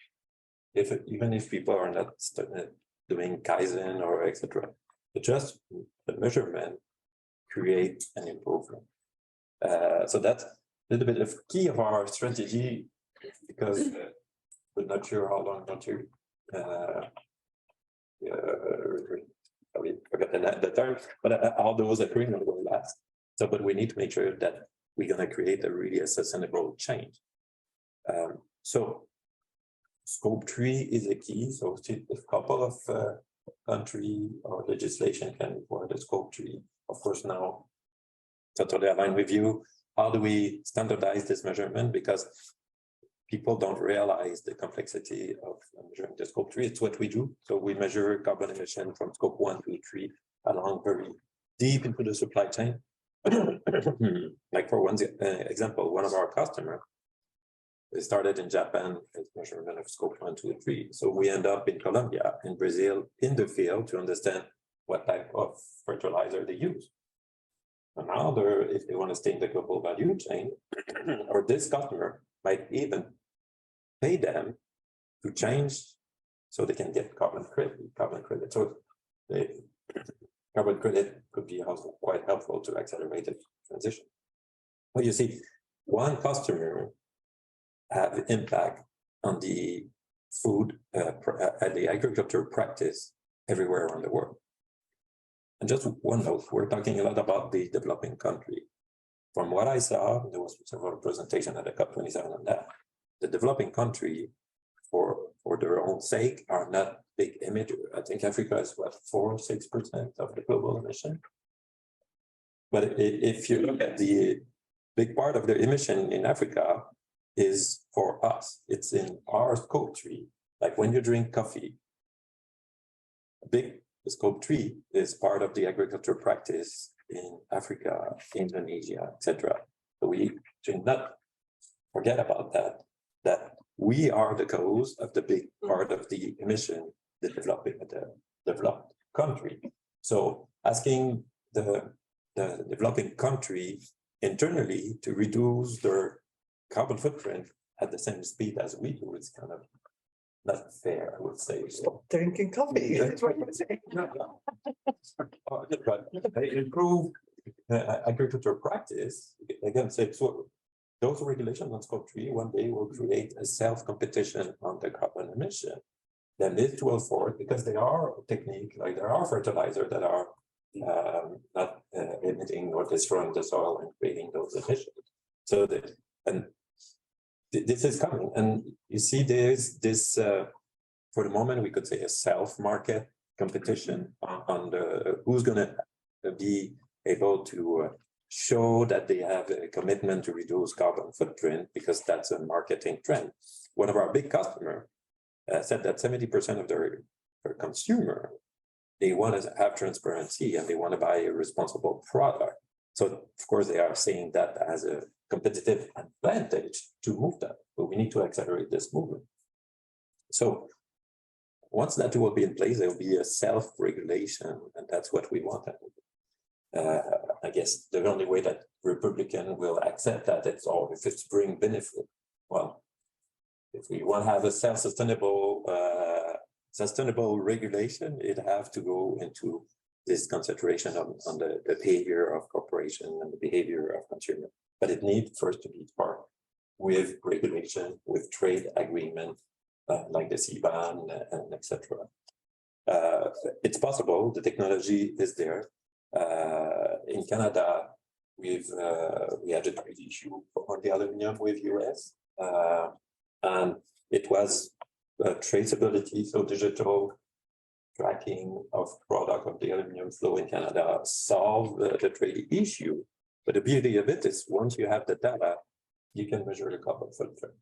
Even if people are not doing Kaizen or etc., just the measurement create an improvement. So that's a little bit of key of our strategy, because we're not sure how long until we forgot the term, but all those agreements will last. So, but we need to make sure that we're going to create a sustainable change. So scope 3 is a key. So a couple of country or legislation can report the scope 3. Of course, now totally aligned with you. How do we standardize this measurement? Because people don't realize the complexity of measuring the scope 3. It's what we do. So we measure carbon emission from scope 1 to 3 along very deep into the supply chain. Like for one example, one of our customers, they started in Japan with measurement of scope 1, 2, and 3. So we end up in Colombia, in Brazil, in the field to understand what type of fertilizer they use. And now if they want to stay in the global value chain, or this customer might even pay them to change so they can get carbon credit. So the carbon credit could be also quite helpful to accelerate the transition. Well, you see, one customer have impact on the food, the agriculture practice everywhere around the world. And just one note, we're talking a lot about the developing country. From what I saw, there was several presentations at the COP27 on that. The developing country, for their own sake, are not big emitters. I think Africa is what, 4-6% of the global emission. But if you look at the big part of the emission in Africa is for us. It's in our scope 3. Like when you drink coffee, a big scope 3 is part of the agriculture practice in Africa, Indonesia, etc. So we should not forget about that we are the cause of the big part of the emission, the developed country. So asking the developing country internally to reduce their carbon footprint at the same speed as we do, it's kind of not fair, I would say. So Drinking coffee, that's what you're saying. but they improve agricultural practice. Again, say so those regulations on Scope 3 one day will create a self-competition on the carbon emission. Then it will forward because there are techniques, like there are fertilizers that are not emitting or destroying the soil and creating those emissions. So that this is coming, and you see there's this for the moment we could say a self-market competition on the who's going to be able to show that they have a commitment to reduce carbon footprint, because that's a marketing trend. One of our big customers said that 70% of their consumer, they want to have transparency and they want to buy a responsible product. So of course they are seeing that as a competitive advantage to move that, but we need to accelerate this movement. So once that will be in place, there will be a self-regulation, and that's what we want. I guess the only way that Republican will accept that it's all if it's bring benefit. Well, if we want to have a self-sustainable sustainable regulation, it have to go into this concentration on the behavior of corporation and the behavior of consumer. But it needs first to be part with regulation, with trade agreement, like the CBAN and etc. It's possible, the technology is there. In Canada, we had a trade issue on the aluminum with US, and it was traceability, so digital tracking of product of the aluminum flow in Canada solved the trade issue. But the beauty of it is once you have the data, you can measure the carbon footprint.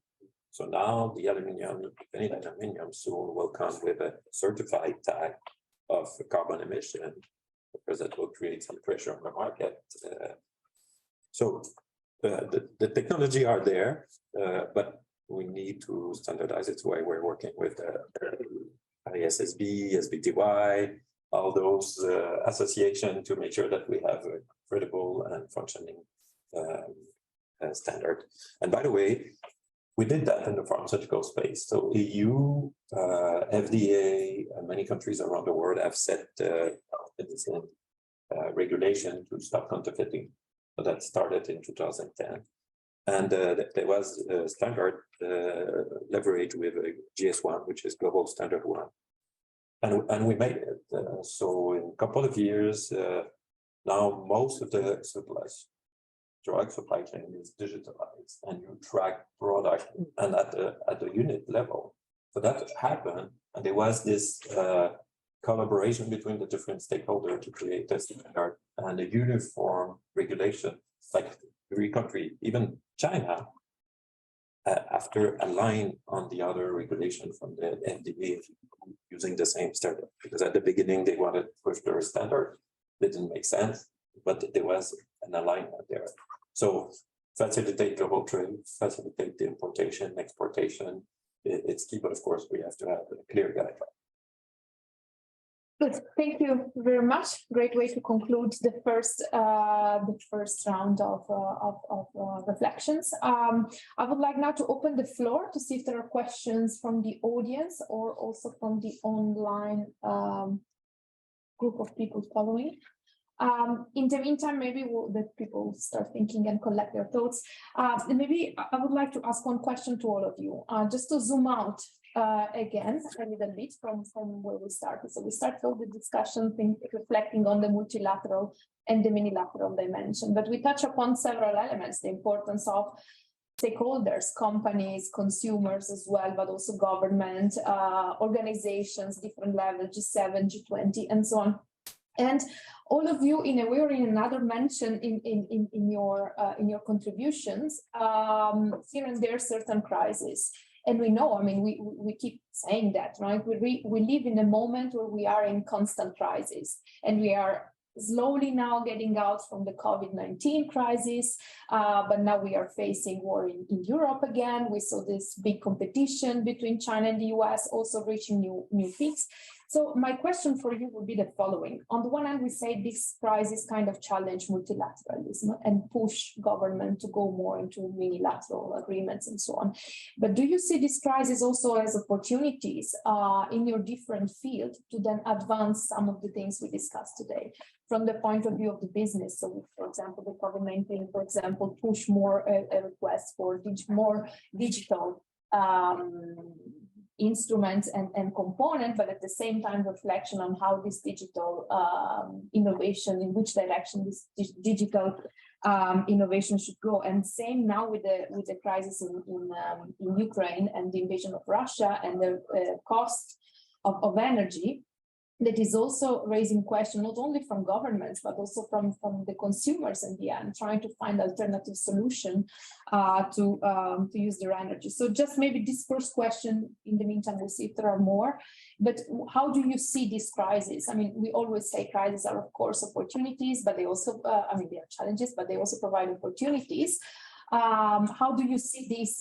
So now the aluminum, any aluminum soon will come with a certified tag of carbon emission, because that will create some pressure on the market. So the technology are there, but we need to standardize it. It's why we're working with ISSB, SBTY, all those associations to make sure that we have a credible and functioning standard. And by the way, we did that in the pharmaceutical space. So EU, FDA, and many countries around the world have set regulation to stop counterfeiting. So that started in 2010. And there was a standard leverage with GS1, which is global standard 1. And we made it. So in a couple of years, now most of the drug supply chain is digitalized, and you track product and at the unit level. So that happened, and there was this collaboration between the different stakeholders to create a standard and a uniform regulation, like every country, even China, after align on the other regulation from the FDA using the same standard. Because at the beginning they wanted to push their standard, it didn't make sense, but there was an alignment there. So facilitate global trade, facilitate the importation, exportation. It's key, but of course we have to have a clear guideline. Good, thank you very much. Great way to conclude the first round of reflections. I would like now to open the floor to see if there are questions from the audience or also from the online group of people following. In the meantime, maybe let people start thinking and collect their thoughts. Maybe I would like to ask one question to all of you, just to zoom out again a little bit from where we started. So we started all the discussion reflecting on the multilateral and the minilateral dimension, but we touch upon several elements, the importance of stakeholders, companies, consumers as well, but also government, organizations, different levels, G7, G20, and so on. And all of you, in a way or in another, mention in your contributions here and there certain crises. And we know, I mean, we keep saying that, right? We live in a moment where we are in constant crisis, and we are slowly now getting out from the COVID-19 crisis, but now we are facing war in Europe again. We saw this big competition between China and the US also reaching new peaks. So my question for you would be the following. On the one hand, we say this crisis kind of challenge multilateralism and push government to go more into minilateral agreements and so on. But do you see this crisis also as opportunities in your different field to then advance some of the things we discussed today from the point of view of the business? So, for example, the COVID-19, for example, push more a request for more digital instruments and component, but at the same time reflection on how this digital innovation, in which direction this digital innovation should go. And same now with the crisis in Ukraine and the invasion of Russia and the cost of energy. That is also raising question not only from governments, but also from the consumers in the end, trying to find alternative solution to use their energy. So just maybe this first question, in the meantime, we'll see if there are more, but how do you see this crisis? I mean, we always say crises are of course opportunities, but they also, they are challenges, but they also provide opportunities. How do you see this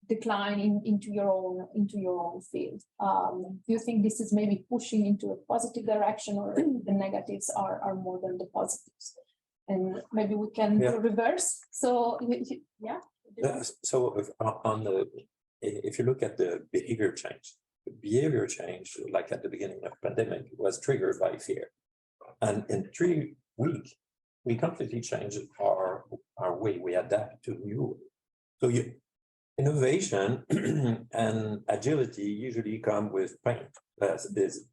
decline into your own field? Do you think this is maybe pushing into a positive direction, or the negatives are more than the positives? And maybe we can reverse. So yeah. So if you look at the behavior change, like at the beginning of the pandemic, was triggered by fear, and in 3 weeks we completely changed our way we adapt to new. So innovation and agility usually come with pain. Is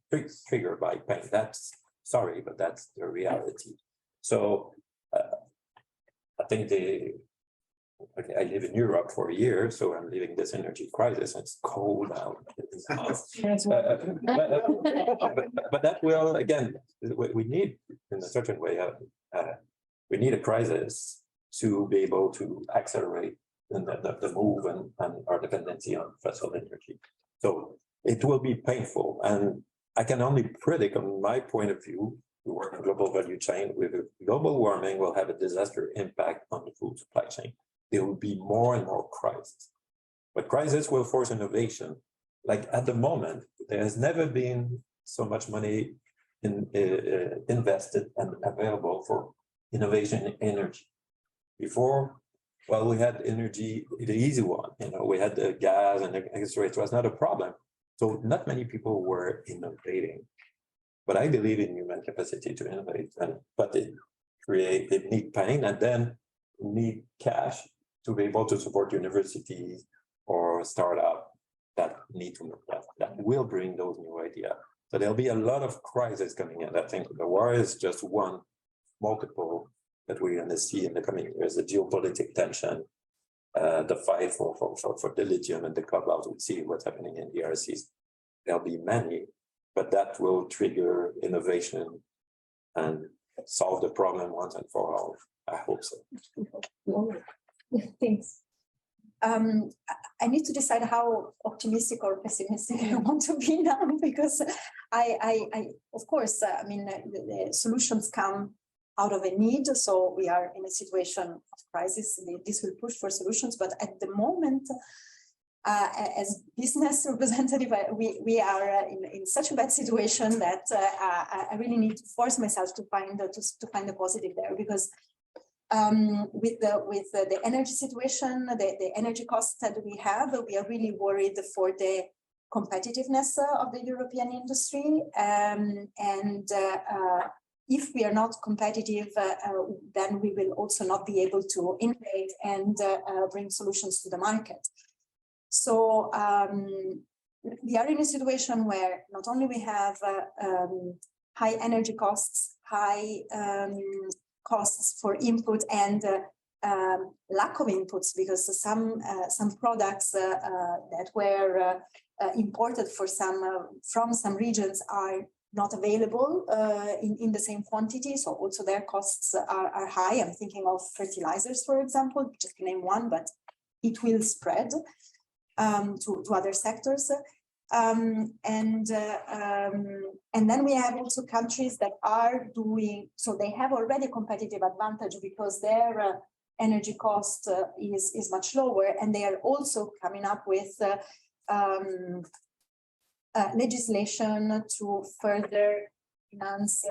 triggered by pain. That's sorry, but that's the reality. So I think I live in Europe for a year, so I'm living this energy crisis. It's cold out. But that will, again, we need, in a certain way, we need a crisis to be able to accelerate the move and our dependency on fossil energy. So it will be painful. And I can only predict, on my point of view, we work in global value chain, with global warming will have a disaster impact on the food supply chain. There will be more and more crises. But crisis will force innovation. Like at the moment, there has never been so much money invested and available for innovation in energy. Before, well, we had energy, the easy one, we had the gas and the extra, it was not a problem. So not many people were innovating. But I believe in human capacity to innovate, but it need pain, and then need cash to be able to support universities or startup that need to move that will bring those new ideas. So there'll be a lot of crises coming in. I think the war is just one multiple that we're going to see in the coming years. The geopolitical tension, the fight for the lithium and the cobalt. We see what's happening in the DRCs. There'll be many, but that will trigger innovation and solve the problem once and for all. I hope so. Thanks. I need to decide how optimistic or pessimistic I want to be now, because I of course, the solutions come out of a need. So we are in a situation of crisis. This will push for solutions, but at the moment, as business representative, we are in such a bad situation that I really need to force myself to find the positive there, because with the energy situation, the energy costs that we have, we are really worried for the competitiveness of the European industry, and if we are not competitive, then we will also not be able to innovate and bring solutions to the market. So we are in a situation where not only we have high energy costs, high costs for input, and lack of inputs, because some products that were imported from some regions are not available in the same quantity. So also their costs are high. I'm thinking of fertilizers, for example, just to name one, but it will spread to other sectors. And then we have also countries that are doing, so they have already competitive advantage because their energy cost is much lower, and they are also coming up with legislation to further finance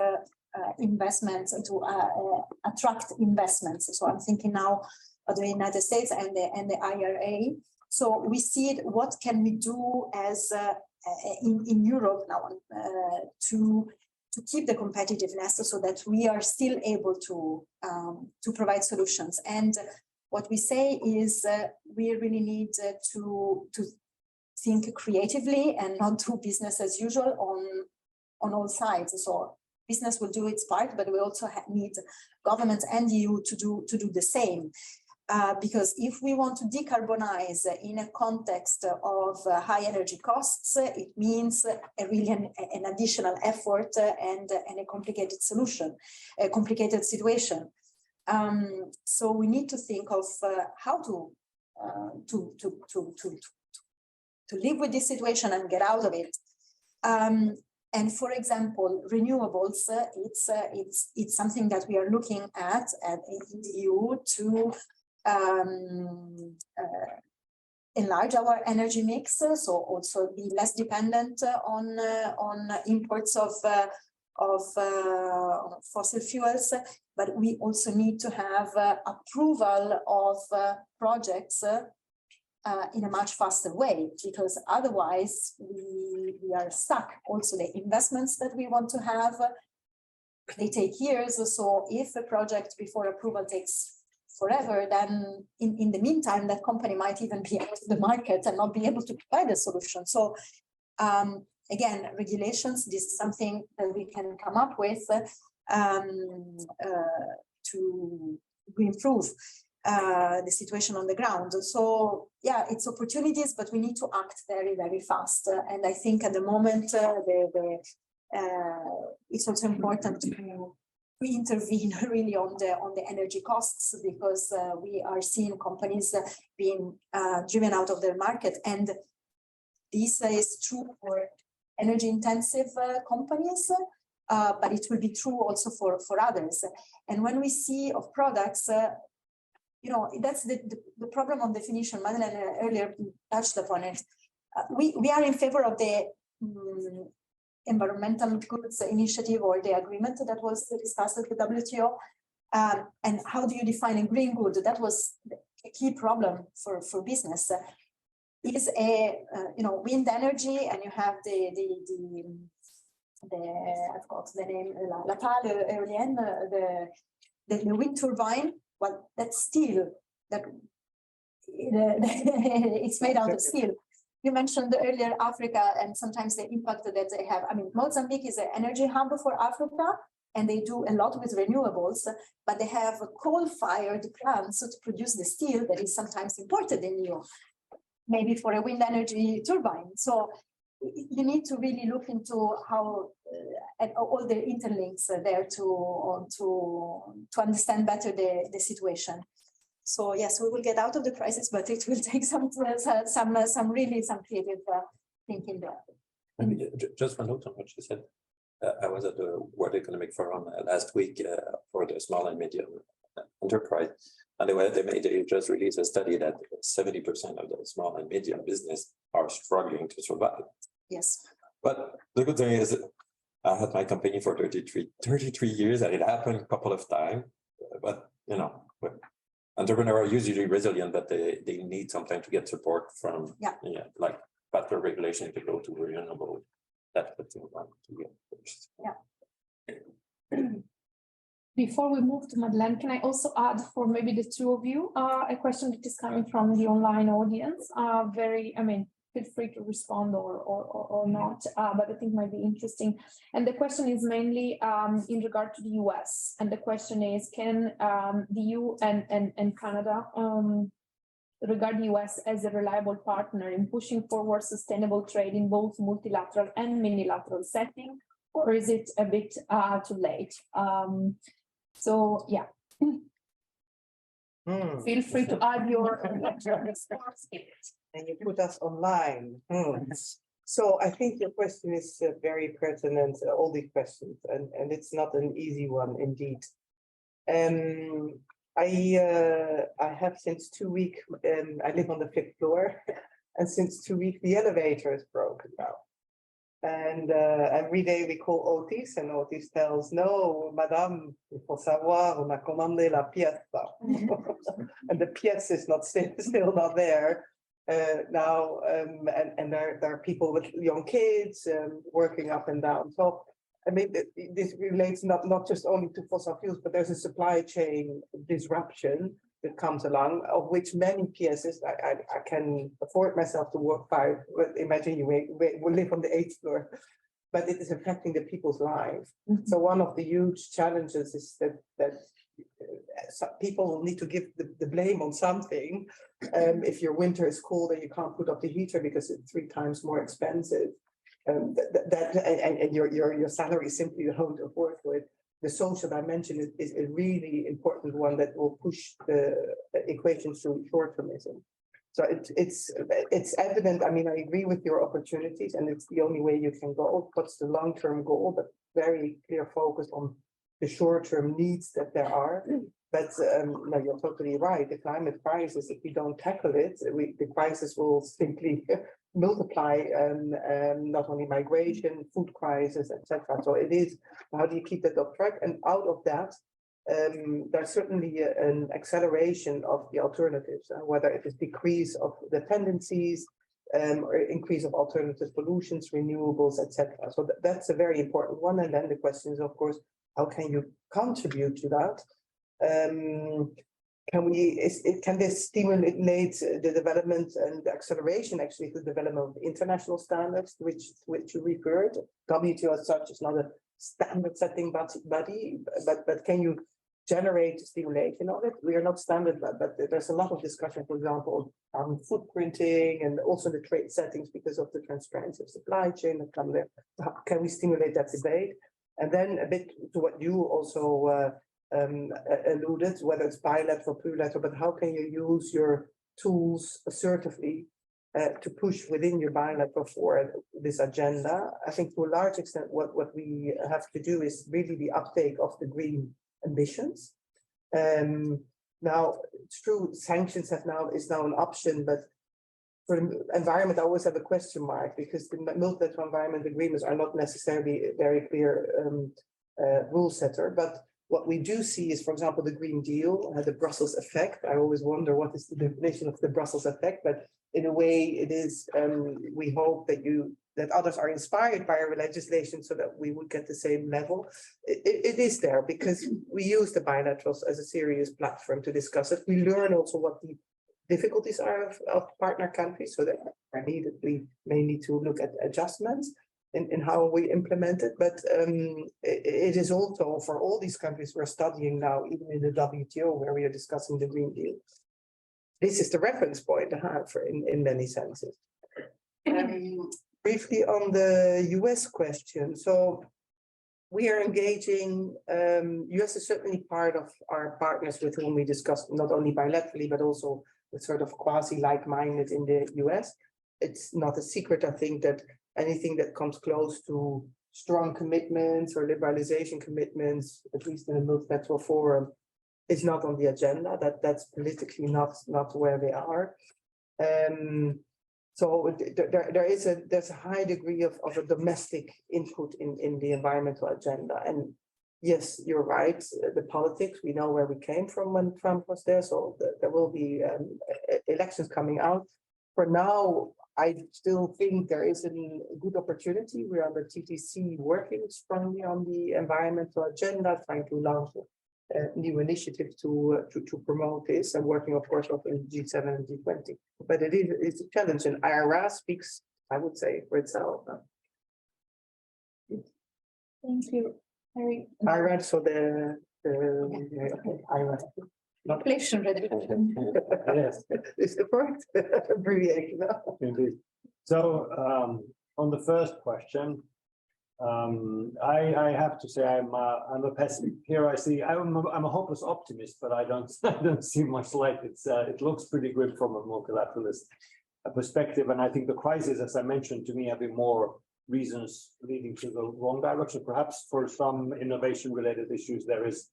investments and to attract investments. So I'm thinking now of the United States and the IRA. So we see it, what can we do as in Europe now to keep the competitiveness so that we are still able to provide solutions. And what we say is we really need to think creatively and not do business as usual on all sides. So business will do its part, but we also need governments and EU to do the same. Because if we want to decarbonize in a context of high energy costs, it means really an additional effort and a complicated solution, a complicated situation. So we need to think of how to live with this situation and get out of it. And for example, renewables, it's something that we are looking at in the EU to enlarge our energy mix, so also be less dependent on imports of fossil fuels, but we also need to have approval of projects in a much faster way, because otherwise we are stuck. Also, the investments that we want to have, they take years. So if a project before approval takes forever, then in the meantime, that company might even be out of the market and not be able to provide a solution. So again, regulations, this is something that we can come up with to improve the situation on the ground. So yeah, it's opportunities, but we need to act very, very fast. And I think at the moment, it's also important to intervene really on the energy costs, because we are seeing companies being driven out of their market. And this is true for energy intensive companies, but it will be true also for others. And when we see of products, you know, that's the problem of definition. Madeleine earlier touched upon it. We are in favor of the environmental goods initiative, or the agreement that was discussed at the WTO. And how do you define a green good? That was a key problem for business. It is you know, wind energy, and you have I've got the name, lateral éolienne, the wind turbine. Well, that's steel. It's made out of steel. You mentioned earlier Africa and sometimes the impact that they have. I mean, Mozambique is an energy hub for Africa, and they do a lot with renewables, but they have coal-fired plants to produce the steel that is sometimes imported in Europe, maybe for a wind energy turbine. So you need to really look into how and all the interlinks there to understand better the situation. So yes, we will get out of the crisis, but it will take some creative thinking there. And just one note on what she said. I was at the World Economic Forum last week for the small and medium enterprise, and they just released a study that 70% of the small and medium business are struggling to survive. Yes. But the good thing is, I had my company for 33 years, and it happened a couple of times. But you know, entrepreneurs are usually resilient, but they need some time to get support from like better regulation to go to renewable. That's the thing to get first. Yeah. Before we move to Madeleine, can I also add for maybe the two of you a question that is coming from the online audience? Feel free to respond or not, but I think might be interesting. And the question is mainly in regard to the US. And the question is, can the EU and Canada regard the US as a reliable partner in pushing forward sustainable trade in both multilateral and minilateral setting, or is it a bit too late? So yeah. Feel free to add your and you put us online. So I think your question is very pertinent, all these questions, and it's not an easy one indeed. I have since 2 weeks, I live on the 5th floor, and since 2 weeks the elevator is broken now. And every day we call Otis, and Otis tells, no, madame, il faut savoir, on a commandé la pièce. And the pièce is not still not there. Now, and there are people with young kids working up and down. So, I mean, this relates not just only to fossil fuels, but there's a supply chain disruption that comes along, of which many PSs, I can afford myself to work 5, but imagine you will live on the 8th floor, but it is affecting the people's lives. Mm-hmm. So one of the huge challenges is that people need to give the blame on something. If your winter is cold and you can't put up the heater because it's 3 times more expensive, and your salary simply don't afford for it. The social dimension is a really important one that will push the equation to short-termism. So it's evident. I mean, I agree with your opportunities, and it's the only way you can go. What's the long-term goal? But very clear focus on the short-term needs that there are. But no, you're totally right. The climate crisis, if we don't tackle it, the crisis will simply multiply, not only migration, food crisis, etc. So it is, how do you keep that up track? And out of that, there's certainly an acceleration of the alternatives, whether it is decrease of dependencies, or increase of alternative solutions, renewables, etc. So that's a very important one. And then the question is, of course, how can you contribute to that? Can this stimulate the development and the acceleration, actually, the development of international standards, which you referred? WTO as such is not a standard setting body, but can you generate stimulation of it? We are not standard, but there's a lot of discussion, for example, on footprinting and also the trade settings because of the transparency of supply chain that come there. How can we stimulate that debate? And then a bit to what you also alluded, whether it's bilateral, plurilateral, but how can you use your tools assertively to push within your bilateral for this agenda? I think to a large extent, what we have to do is really the uptake of the green ambitions. Now, it's true, sanctions is now an option, but for the environment, I always have a question mark because the multilateral environment agreements are not necessarily a very clear rule setter. But what we do see is, for example, the Green Deal, the Brussels effect. I always wonder what is the definition of the Brussels effect, but in a way it is, we hope that others are inspired by our legislation so that we would get the same level. It is there because we use the bilaterals as a serious platform to discuss it. We learn also what the difficulties are of partner countries, so that we may need to look at adjustments in how we implement it. But it is also for all these countries we're studying now, even in the WTO, where we are discussing the Green Deal. This is the reference point to have in many senses. Briefly on the US question. So we are engaging, US is certainly part of our partners with whom we discuss not only bilaterally, but also with sort of quasi-like-minded in the US. It's not a secret, I think, that anything that comes close to strong commitments or liberalization commitments, at least in a multilateral forum, is not on the agenda. That's politically not where they are. So there's a high degree of a domestic input in the environmental agenda. And yes, you're right, the politics, we know where we came from when Trump was there, so there will be elections coming out. For now, I still think there is a good opportunity. We are on the TTC working strongly on the environmental agenda, trying to launch new initiatives to promote this, and working, of course, in G7 and G20. But it's a challenge, and IRA speaks, I would say, for itself. Thank you. IRA, so the IRA. Inflation reduction. Yes, It's the first abbreviation. indeed. So on the first question, I have to say I'm a pessimist. Here I see I'm a hopeless optimist, but I don't see much light. It looks pretty good from a multilateralist perspective. And I think the crisis, as I mentioned, to me, have been more reasons leading to the wrong direction. Perhaps for some innovation-related issues, there is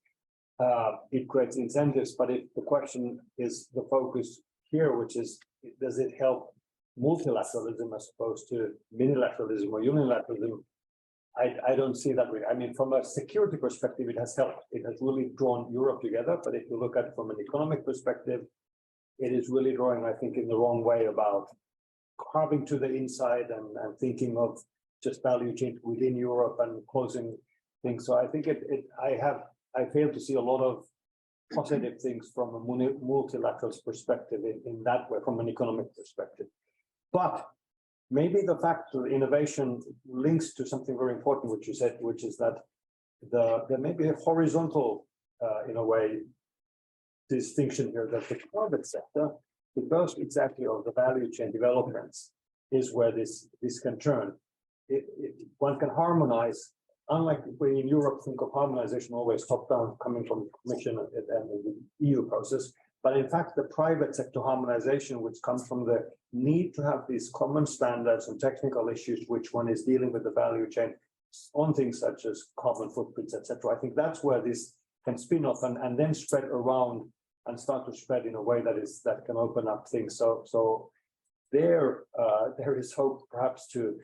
it creates incentives. But if the question is the focus here, which is, does it help multilateralism as opposed to minilateralism or unilateralism? I don't see that way. I mean, from a security perspective, it has helped. It has really drawn Europe together. But if you look at it from an economic perspective, it is really drawing, I think, in the wrong way about carving to the inside and thinking of just value chain within Europe and closing things. So I think I fail to see a lot of positive things from a multilateral perspective in that way, from an economic perspective. But maybe the fact that innovation links to something very important, which you said, which is that there may be a horizontal, in a way, distinction here, that the private sector, because exactly of the value chain developments, is where this can turn. One can harmonize, unlike we in Europe think of harmonization always top down, coming from the Commission and the EU process. But in fact, the private sector harmonization, which comes from the need to have these common standards and technical issues, which one is dealing with the value chain on things such as carbon footprints, etc. I think that's where this can spin off and then spread around and start to spread in a way that can open up things. So there is hope perhaps to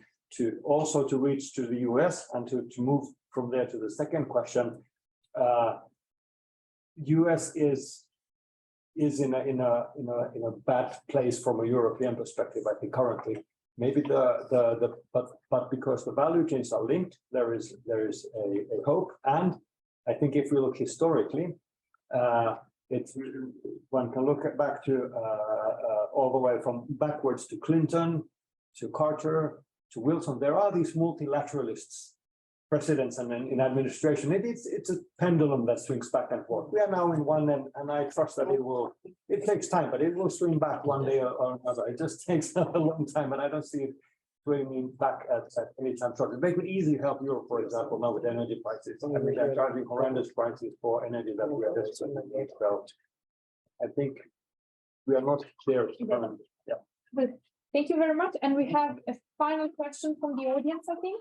also to reach to the US and to move from there to the second question. US is in a bad place from a European perspective, I think currently. Maybe but because the value chains are linked, there is a hope. And I think if we look historically, one can look back to all the way from backwards to Clinton, to Carter, to Wilson. There are these multilateralists, presidents and in administration. Maybe it's a pendulum that swings back and forth. We are now in one end, and I trust that it takes time, but it will swing back one day or another. It just takes a long time, and I don't see it swinging back at any time short. It makes it easy to help Europe, for example, now with energy prices. I mean, they're charging horrendous prices for energy that we are desperately need. So I think we are not there. Yeah. But thank you very much. And we have a final question from the audience, I think.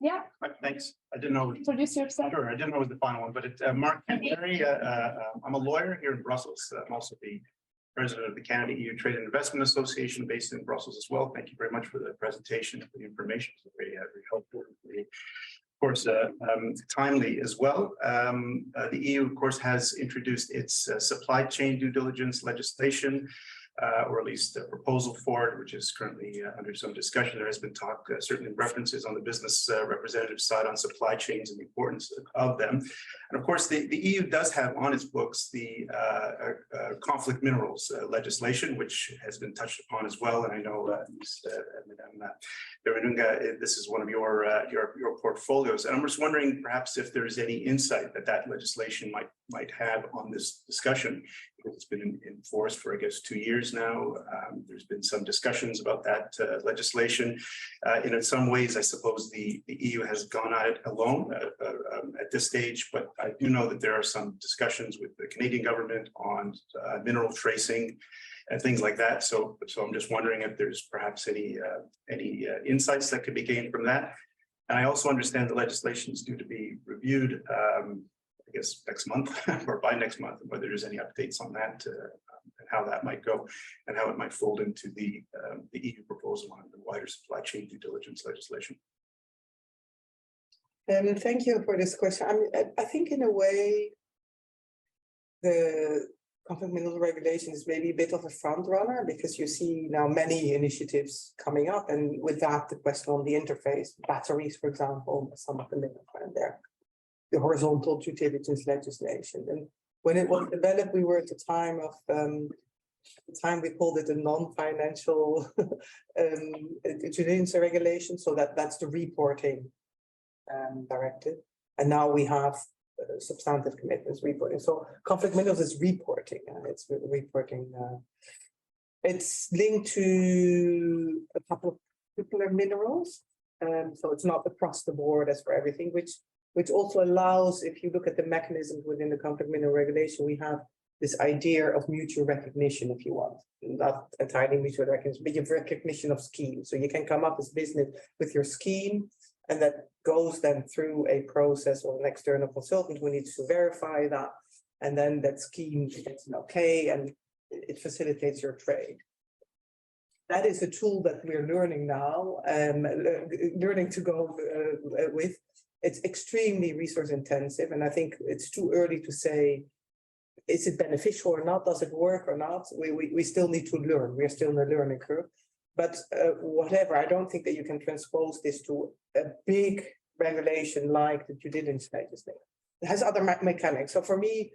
Yeah. Thanks. I didn't know. Introduce yourself. Sure. I didn't know it was the final one, but Mark Henry, I'm a lawyer here in Brussels. I'm also the president of the Canada EU Trade and Investment Association based in Brussels as well. Thank you very much for the presentation and for the information. It's very helpful. Of course, timely as well. The EU, of course, has introduced its supply chain due diligence legislation, or at least a proposal for it, which is currently under some discussion. There has been talk, certainly references on the business representative side on supply chains and the importance of them. And of course, the EU does have on its books the conflict minerals legislation, which has been touched upon as well. And I know, Madame Berunga, this is one of your portfolios. And I'm just wondering, perhaps, if there is any insight that legislation might have on this discussion. It's been in force for, I guess, 2 years now. There's been some discussions about that legislation. In some ways, I suppose the EU has gone at it alone at this stage, but I do know that there are some discussions with the Canadian government on mineral tracing and things like that. So I'm just wondering if there's perhaps any insights that could be gained from that. And I also understand the legislation is due to be reviewed, I guess, next month or by next month, and whether there's any updates on that and how that might go and how it might fold into the EU proposal on the wider supply chain due diligence legislation. Thank you for this question. I think in a way, the conflict mineral regulation is maybe a bit of a front runner because you see now many initiatives coming up, and with that, the question on the interface, batteries, for example, some of the minerals are there. The horizontal due diligence legislation. And when it was developed, we were at the time of, at the time we called it a non-financial due diligence regulation. So that's the reporting directive. And now we have substantive commitments reporting. So conflict minerals is reporting. It's reporting. It's linked to a couple of particular minerals. So it's not across the board as for everything, which also allows, if you look at the mechanisms within the conflict mineral regulation, we have this idea of mutual recognition, if you want, not entirely mutual recognition, but your recognition of schemes. So you can come up as business with your scheme, and that goes then through a process or an external consultant who needs to verify that, and then that scheme gets an okay, and it facilitates your trade. That is a tool that we're learning now, learning to go with. It's extremely resource intensive, and I think it's too early to say, is it beneficial or not? Does it work or not? We still need to learn. We're still in the learning curve. But whatever, I don't think that you can transpose this to a big regulation like the due diligence legislation. It has other mechanics. So for me,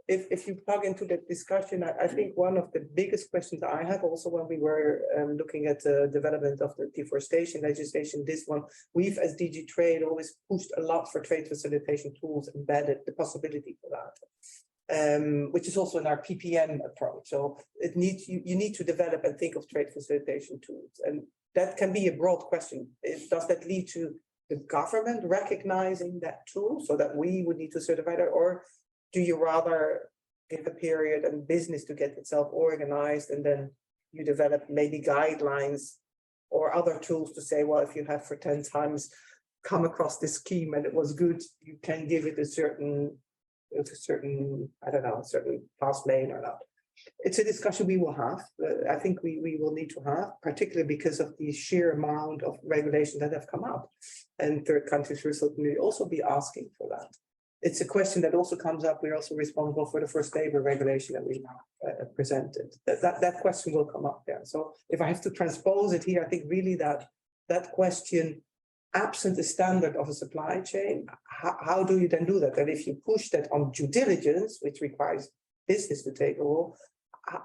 if you plug into that discussion, I think one of the biggest questions I have also when we were looking at the development of the deforestation legislation, this one, we've as DG Trade always pushed a lot for trade facilitation tools, embedded the possibility for that, which is also in our PPM approach. So it needs you need to develop and think of trade facilitation tools, and that can be a broad question. Does that lead to the government recognizing that tool so that we would need to certify that, or do you rather give a period and business to get itself organized, and then you develop maybe guidelines or other tools to say, well, if you have for 10 times come across this scheme and it was good, you can give it a certain, I don't know, a certain pass lane or not. It's a discussion we will have. I think we will need to have, particularly because of the sheer amount of regulation that have come up. And third countries will certainly also be asking for that. It's a question that also comes up. We're also responsible for the first labor regulation that we presented. That question will come up there. So if I have to transpose it here, I think really that question, absent a standard of a supply chain, how do you then do that? And if you push that on due diligence, which requires business to take a role,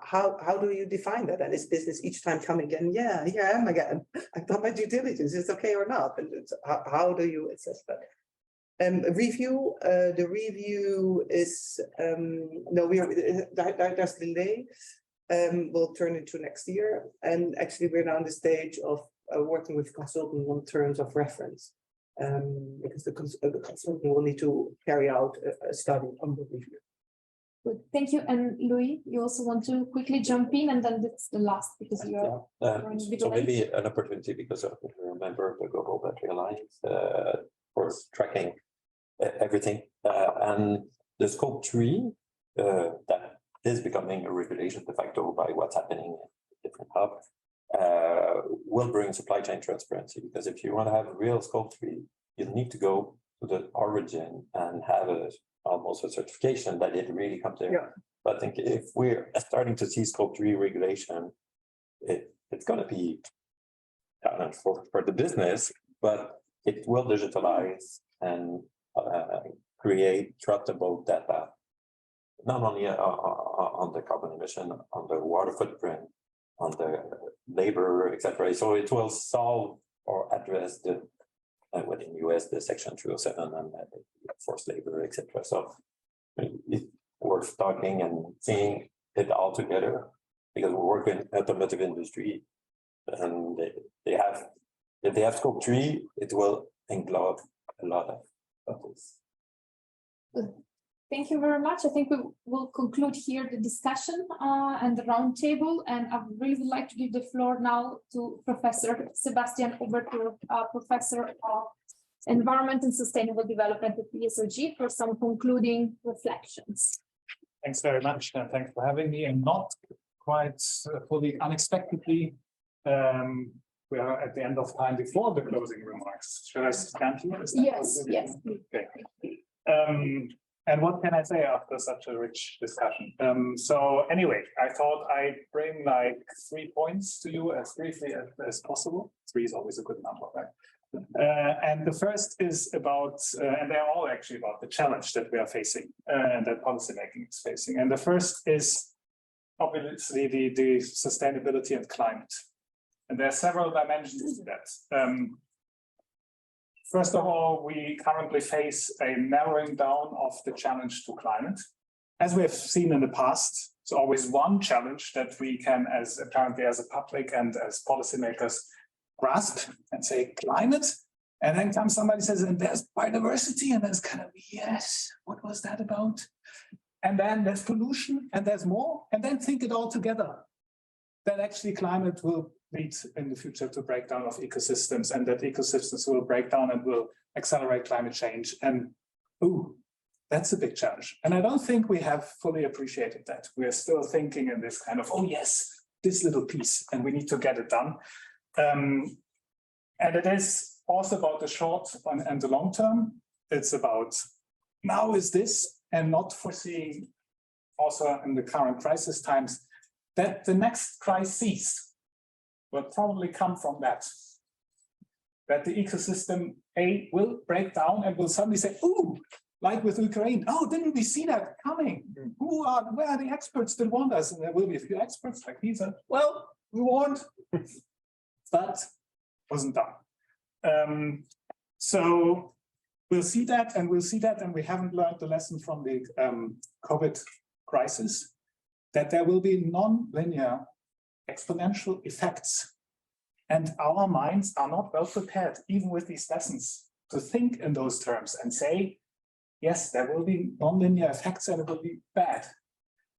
how do you define that? And is business each time coming again? Yeah, here I am again. I've done my due diligence. Is it okay or not? And how do you assess that? Review. The review is no, there's delay. We'll turn into next year, and actually we're now on the stage of working with consultants on terms of reference, because the consultant will need to carry out a study on the review. Good, thank you. And Louis, you also want to quickly jump in, and then that's the last because you are. So maybe an opportunity, because I'm a member of the Global Battery Alliance for tracking everything, and the scope 3 that is becoming a regulation de facto by what's happening in different hubs will bring supply chain transparency, because if you want to have a real scope 3, you need to go to the origin and have almost a certification that it really comes there. Yeah. But I think if we're starting to see scope 3 regulation, it's going to be challenge for the business, but it will digitalize and create trustable data, not only on the carbon emission, on the water footprint, on the labor, etc. So it will solve or address the within US the Section 307 and forced labor, etc. So it's worth talking and seeing it all together, because we work in automotive industry, and if they have scope 3, it will englobe a lot of this. Thank you very much. I think we will conclude here the discussion and the roundtable, and I really would like to give the floor now to Professor Sebastian Oberthur, Professor of Environment and Sustainable Development at PSOG, for some concluding reflections. Thanks very much, and thanks for having me. And not quite fully unexpectedly, we are at the end of time before the closing remarks. Should I stand here? Yes, yes. Okay. And what can I say after such a rich discussion? So anyway, I thought I'd bring like 3 points to you as briefly as possible. 3 is always a good number, right? And the first is about, and they're all actually about the challenge that we are facing and that policymaking is facing. And the first is obviously the sustainability and climate. And there are several dimensions to that. First of all, we currently face a narrowing down of the challenge to climate. As we have seen in the past, it's always one challenge that we can, apparently as a public and as policymakers, grasp and say climate. And then comes somebody says, and there's biodiversity, and there's kind of, yes, what was that about? and then there's pollution, and there's more, and then think it all together. That actually climate will lead in the future to breakdown of ecosystems, and that ecosystems will break down and will accelerate climate change. And ooh, that's a big challenge. And I don't think we have fully appreciated that. We're still thinking in this kind of, oh yes, this little piece, and we need to get it done. And it is also about the short and the long term. It's about now is this, and not foreseeing also in the current crisis times that the next crises will probably come from that. That the ecosystem will break down and will suddenly say, ooh, like with Ukraine, oh, didn't we see that coming? Where are the experts that warned us? And there will be a few experts like these. Well, we warned, but wasn't done. So we'll see that, and we haven't learned the lesson from the COVID crisis, that there will be non-linear exponential effects. And our minds are not well prepared, even with these lessons, to think in those terms and say, yes, there will be non-linear effects and it will be bad.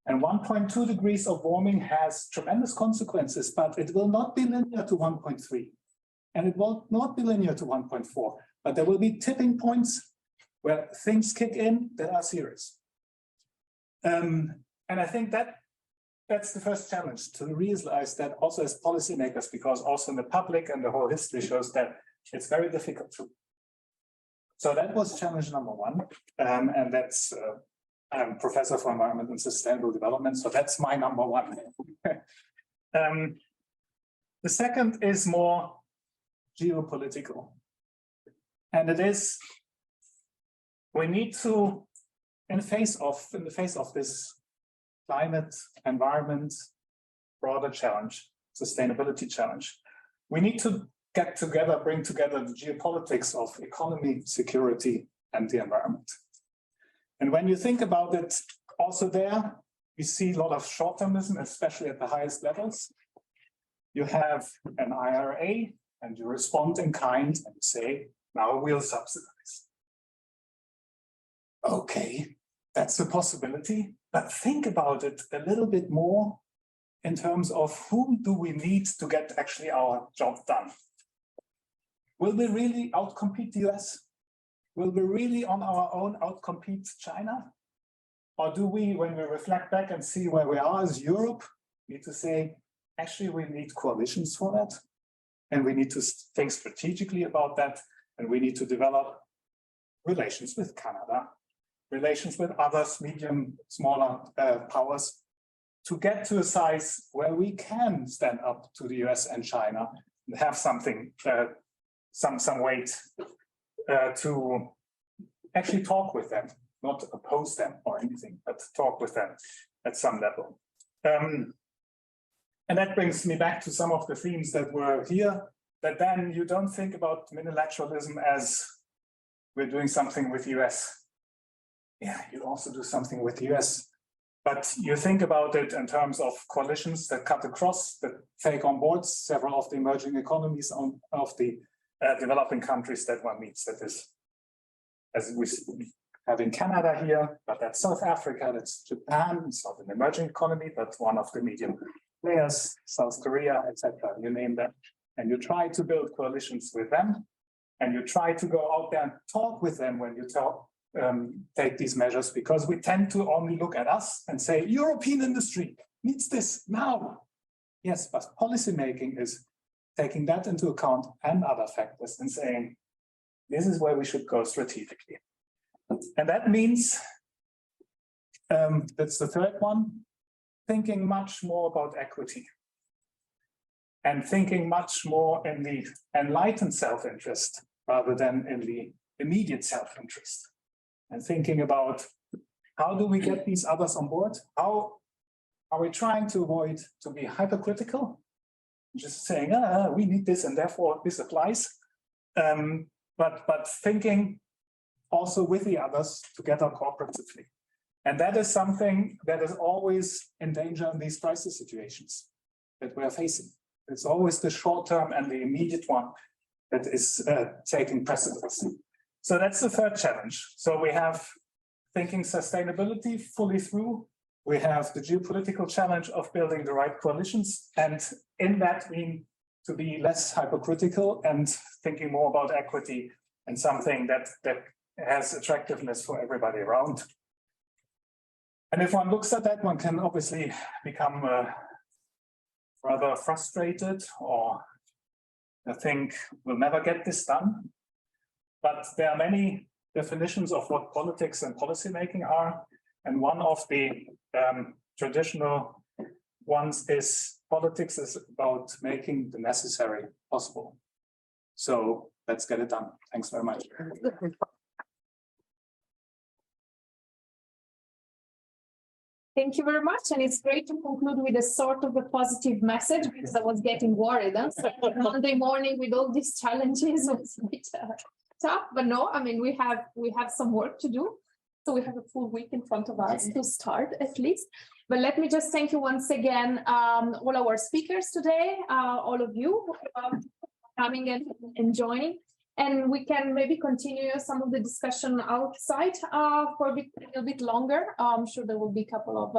And 1.2 degrees of warming has tremendous consequences, but it will not be linear to 1.3. And it will not be linear to 1.4, but there will be tipping points where things kick in that are serious. And I think that's the first challenge, to realize that also as policymakers, because also in the public and the whole history shows that it's very difficult to. So that was challenge number one. And that's, I'm Professor for Environment and Sustainable Development, so that's my number one. The second is more geopolitical. And it is, we need to, in the face of this climate, environment, broader challenge, sustainability challenge, we need to get together, bring together the geopolitics of economy, security, and the environment. And when you think about it, also there, we see a lot of short-termism, especially at the highest levels. You have an IRA, and you respond in kind and say, now we'll subsidize. Okay, that's a possibility, but think about it a little bit more in terms of whom do we need to get actually our job done? Will we really outcompete the US? Will we really on our own outcompete China? Or do we, when we reflect back and see where we are as Europe, need to say, actually we need coalitions for that? And we need to think strategically about that. And we need to develop relations with Canada, relations with others, medium, smaller powers, to get to a size where we can stand up to the US and China and have something, some weight to actually talk with them, not oppose them or anything, but talk with them at some level. And that brings me back to some of the themes that were here, that then you don't think about minilateralism as we're doing something with the US. Yeah, you also do something with the US, but you think about it in terms of coalitions that cut across, that take on board several of the emerging economies of the developing countries that one meets. That is, as we have in Canada here, but that's South Africa, that's Japan. It's not an emerging economy, but one of the medium players, South Korea, etc. You name them. And you try to build coalitions with them, and you try to go out there and talk with them when you take these measures, because we tend to only look at us and say, European industry needs this now. Yes, but policymaking is taking that into account and other factors and saying, this is where we should go strategically. And that means, that's the third one, thinking much more about equity and thinking much more in the enlightened self-interest rather than in the immediate self-interest. And thinking about how do we get these others on board? How are we trying to avoid to be hypercritical? Just saying, we need this and therefore this applies. But thinking also with the others together cooperatively. And that is something that is always in danger in these crisis situations that we are facing. It's always the short term and the immediate one that is taking precedence. So that's the third challenge. So we have thinking sustainability fully through. We have the geopolitical challenge of building the right coalitions, and in that we need to be less hypercritical and thinking more about equity and something that has attractiveness for everybody around. And if one looks at that, one can obviously become rather frustrated, or I think we'll never get this done. But there are many definitions of what politics and policymaking are. And one of the traditional ones is politics is about making the necessary possible. So let's get it done. Thanks very much. Thank you very much. And it's great to conclude with a sort of a positive message, because I was getting worried. So Monday morning with all these challenges was a bit tough, but no, I mean, we have some work to do. So we have a full week in front of us to start at least. But let me just thank you once again, all our speakers today, all of you coming and joining. And we can maybe continue some of the discussion outside for a little bit longer. I'm sure there will be a couple of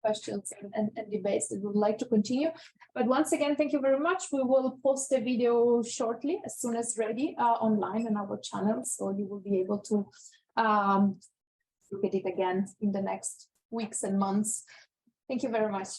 questions and debates that we would like to continue. But once again, thank you very much. We will post a video shortly, as soon as ready, online on our channel. So you will be able to look at it again in the next weeks and months. Thank you very much.